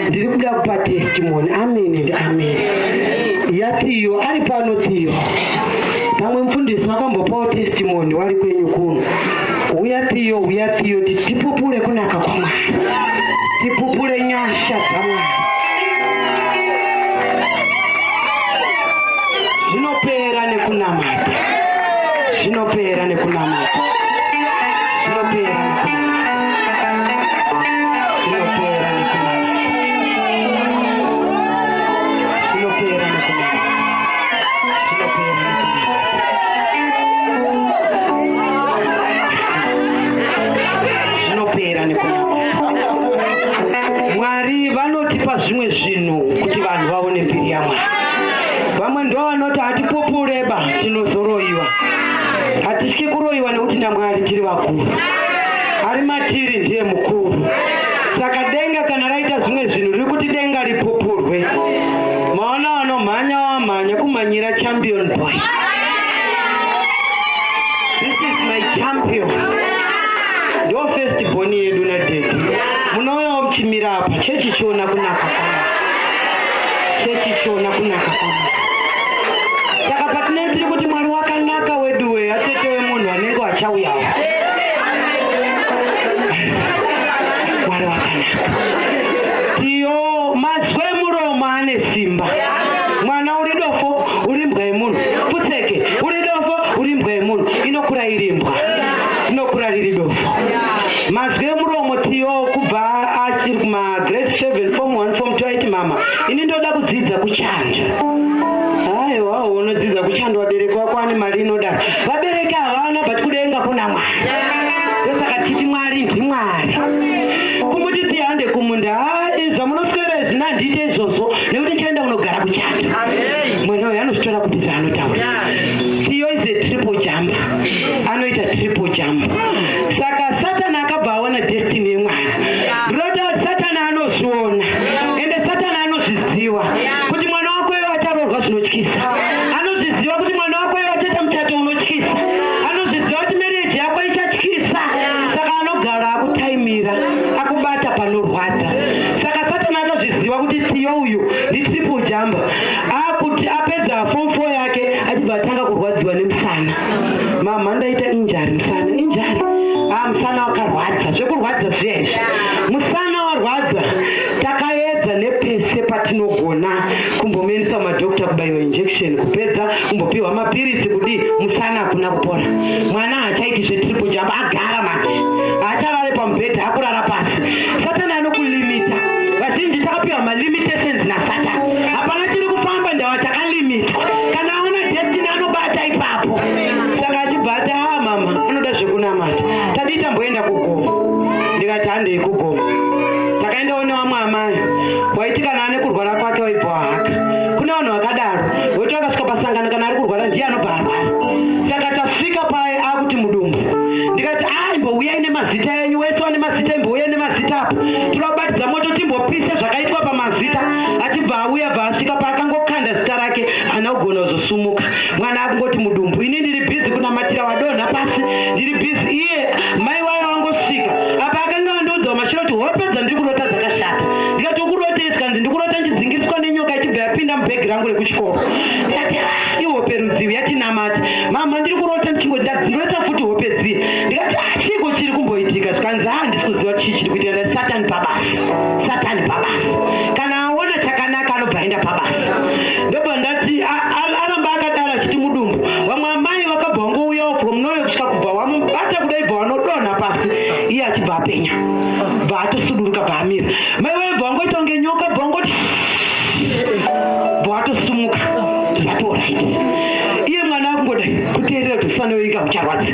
Ndiri kuda kupa testimony. Amen and amen. Yatiyo ari pano Tiyo. Pamwe mufundisi makambopawo testimony wari kwenyu kuno. Uya Tiyo tipupure kunaka kwaMwari. Tipupure nyasha dzaMwari. Zvinopera nekunamata. Zvinopera nekunamata. Zvinopera nekunamata. Zvinopera nekunamata. Zvinopera nekunamata. Zvinopera nekunamata. Mwari vanotipa zvimwe zvinhu kuti vanhu vaone mbiri yaMwari. Vamwe ndo vanoti hatipupureba tinozoroiwa. Hatityi kuroiwa nekuti naMwari tiri vakuru. Ari matiri ndiye mukuru. Saka denga kana raita zvimwe zvinhu riri kuti denga ripupurwe. Maona vanomhanya wamhanya kumhanyira champion boy. This is my champion. Ndo first born yedu nadedi. Munouyawo muchimira apa chechi chiona kunaka kwaMwari. Chechi chiona kunaka kwaMwari. Saka patinenge tiri kuti Mwari wakanaka weduwe, atete wemunhu anenge achauyawo. Mwari wakanaka. Tiyo mazwe muromo ane simba. Mwana uri dofo uri mbwa yemunhu. Putseke uri dofo uri mbwa yemunhu. Inokura iri mbwa. Inokura riri dofo. Mazwe muromo Tiyo kubva achiri kuma grade 7 form 1 form 2 aiti mama ini ndoda kudzidza kuchanja. Aiwa unodzidza kuchanda wabereki wako ane mari inodaro. Vabereki havana but kudenga kuna Mwari. Ndosaka titi Mwari ndiMwari. Kumuti tiende kumunda zvamunoswera izvi nandiite izvozvo nekuti ndichaenda kunogara kuchanda. Mwana uyu anozvitora kuti zvaanotaura. Tiyo is a triple jumper. Anoita triple jump. Saka Satani akabva aona destiny yeMwari. Ndinoti Satani anozviona ende Satani anozviziva kuti mwana wako iwe acharoorwa zvinotyisa. Anozviziva kuti mwana wako iwe achaita muchato unotyisa. Anozviziva kuti marriage yako ichatyisa. Saka anogara akutaimira akubata panorwadza. Saka Satani anozviziva kuti Tiyo uyu triple jumper. Akuti apedza form 4 yake achibva atanga kurwadziwa nemusana. Mama ndaita injury musana. Injury musana wakarwadza. Zvekurwadza zvizvi. Musana warwadza. Takaedza nepese patinogona kumbomenesa madhokita kubayiwa injection kupedza kumbopiwa mapiritsi kudi musana hakuna kupora. Mwana hachaiti zvetriple jump agara manje. Haacharare pamubhedha akurara pasi. Satani anokulimita. Vazhinji takapiwa malimitations naSatani. Hapana chiri kufamba ndawa takalimitwa. Kana aona destiny anobata ipapo. Saka achibata mama anoda zvekunamata. Tadii tamboenda kugomo. Ndikati handei kugomo. Takaenda one vamwe amai. Waiti kana ane kurwara kwake waibva haka. Kuna vanhu vakadaro. Woti wakasvika pasangano kana ari kurwara ndiye anobva arwara. Saka tasvika paye akuti mudumbu. Ndikati imbouyai nemazita enyu wese wane mazita imbouyai nemazita apo. Tinobatidza moto timbopise zvakaitwa pamazita. Achibva auya bva asvika paakangokanda zita rake ana kugona kuzosumuka. Mwana akungoti mudumbu. Ini ndiri busy kunamatira vadonha pasi. Ndiri busy iye mai wayo wangosvika. Apa akanga andoudza mashiro kuti wapedza ndiri kurota dzakashata. Ndikati ukurotei zvikanzi ndikurota ndichidzingiriswa nenyoka ichibva yapinda mubhegi rangu rekuchikoro. Ndikati ihope rudzivi yatinamati. Mama ndiri kurota ndichingoti ndadzirota futi hope dziye. Ndikati chiko chiri kumboitika zvikanzi handisi kuziva chii chiri kuitika. Satani pabasa. Satani pabasa. Kana aona chakanaka anobva aenda pabasa. Ndobva ndati aramba akadaro achiti mudumbu. Vamwe amai vakabva vangouyawo from nowhere kusvika kubva vamubata kudai bva vanodonha pasi. Iye achibva apenya. Bva atosuduruka bva amira. Mai vaibva vangoita kunge nyoka bva vangoti bva atosumuka. Zvati alright. Iye mwana akungodai kuteerera kuti usanoika ucharwadza.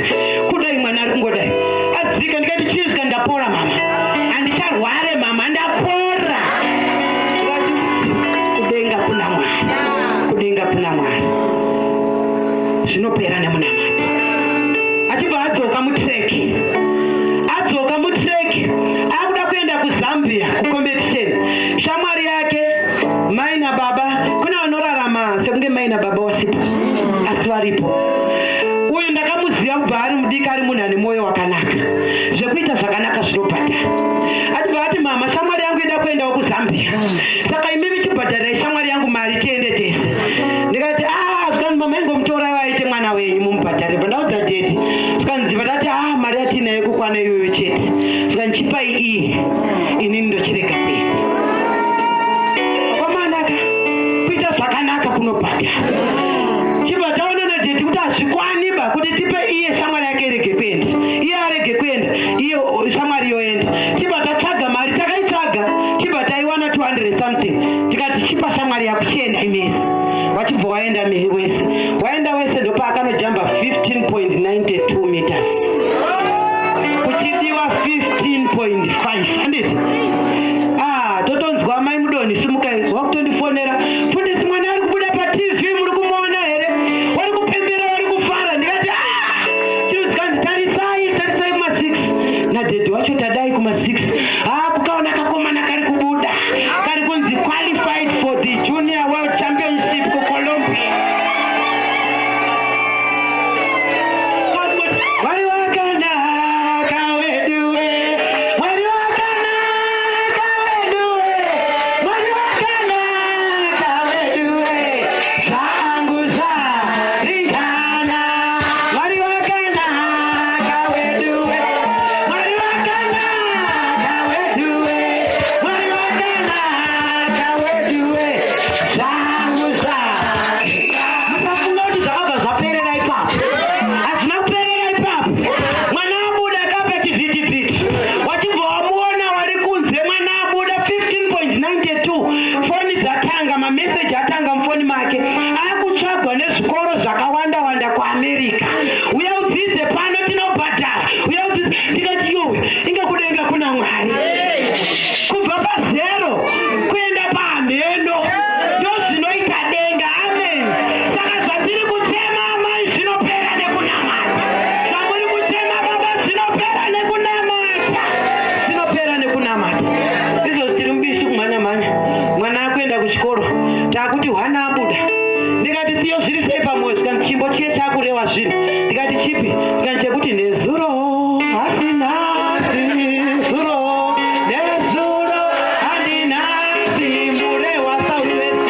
Kudai mwana ari kungodai. Adzika ndikati chii zvika ndapora mama. Handicharware mama ndapora. Kudenga kuna Mwari. Kudenga kuna Mwari. Zvinopera nemunamata. Achibva adzoka mutreki. Akuda kuenda kuzama kuzambia kucompetition. Shamwari yake mai na baba, kuna vanorarama sekunge mai na baba wasipo asi varipo. Uyu ndakamuziva kubva ari mudiki, ari munhu ane mwoyo wakanaka, zvekuita zvakanaka zvinobhadhara. Atibva ati mama, shamwari yangu ida kuendawo kuzambia, saka imi vichibhadharai shamwari yangu mari tiende tese. Ndikati zvikanzi mama ingomutorai waite mwana wenyu mumubhadhare. Pandaudza dhedhi zvikanzi vatati mari yatinayo kukwana iwewe chete, zvikanzi chipai iyi inini ndochirega kuenda. Kwamanaka kuita zvakanaka kunobhadhara. Chibva taona nadhedhi kuti hazvikwaniba kuti tipe iye shamwari yake irege kuenda, iye arege kuenda, iye shamwari yoenda. Chibva tatsvaga mari, takaitsvaga chibva taiwana 200 something, tikati chipa shamwari yako chienda imesi. Wachibva waenda wese, waenda wese ndopakanojamba 15.92 meters kuchidiwa 15.5 handiti. Totonzwa mai mudoni simukai wakutondifonera, fundisi mwana ari kubuda paTV, muri kumuona here, wari kupembera, wari kufara. Ndikati chinozikanzi tarisai kuma6 nadhedhi wacho, tadai kuma6. Kukaona kakomana kari kubuda, kari kunzi qualified for the junior world championship kuColombia. Wari wakanaka weduwe, wari wakanaka weduwe, wari wakanaka weduwe, zangu zaringana. Wari wakanaka weduwe, wari wakanaka weduwe, wari wakanaka weduwe, zangu zaringana. Musafunga kuti zvakabva zvaperera ipapo, hazvina kuperera ipapo. Mwana abuda akapa chivhitivhiti, wachibva wamuona wari kunze, mwana abuda 15.92. Foni dzatanga, mameseji atanga mufoni make, akutsvagwa nezvikoro zvakawanda kuAmerica. Uya udzidze pano tinobhadhara, uya udzidze. Ndikati yowe, inge kudenga kuna Mwari. Kubva pazero kuenda pamheno ndozvinoita denga. Amen. Saka zvatiri kuchema mai zvinopera nekunamata, zvamuri kuchema baba zvinopera nekunamata, zvinopera nekunamata. Izvo tiri mubishi kumhanya-mhanya, mwana akuenda kuchikoro, takuti hwana abuda. Ndikati tiyo zviri sei pamwoyo, zvikanzi chimbo chiye chakureva zvinhu. Ndikati chipi? Zvikanzi chekuti nezuro hasinasi, zuro nezuro handinasi, murewa Southwest.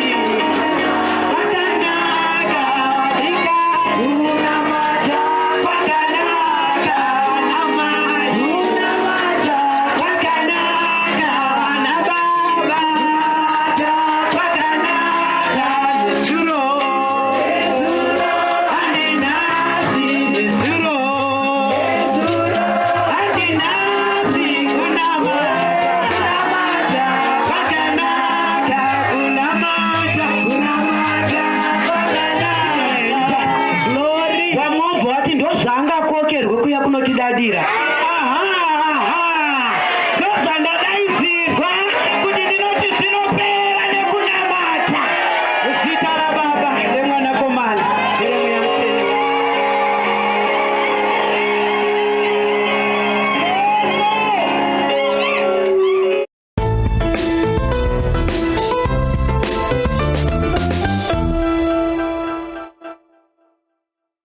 Kwakanaka wadika unamata, kwakanaka namai unamata, kwakanaka vana baba, kwakanaka nezuro handinasi, nezuro handinasi kunamata, kwakanaka kunamata, kwakanaka. Glory. Vamwobva vati ndozvaangakokerwe kuya kunotidadira.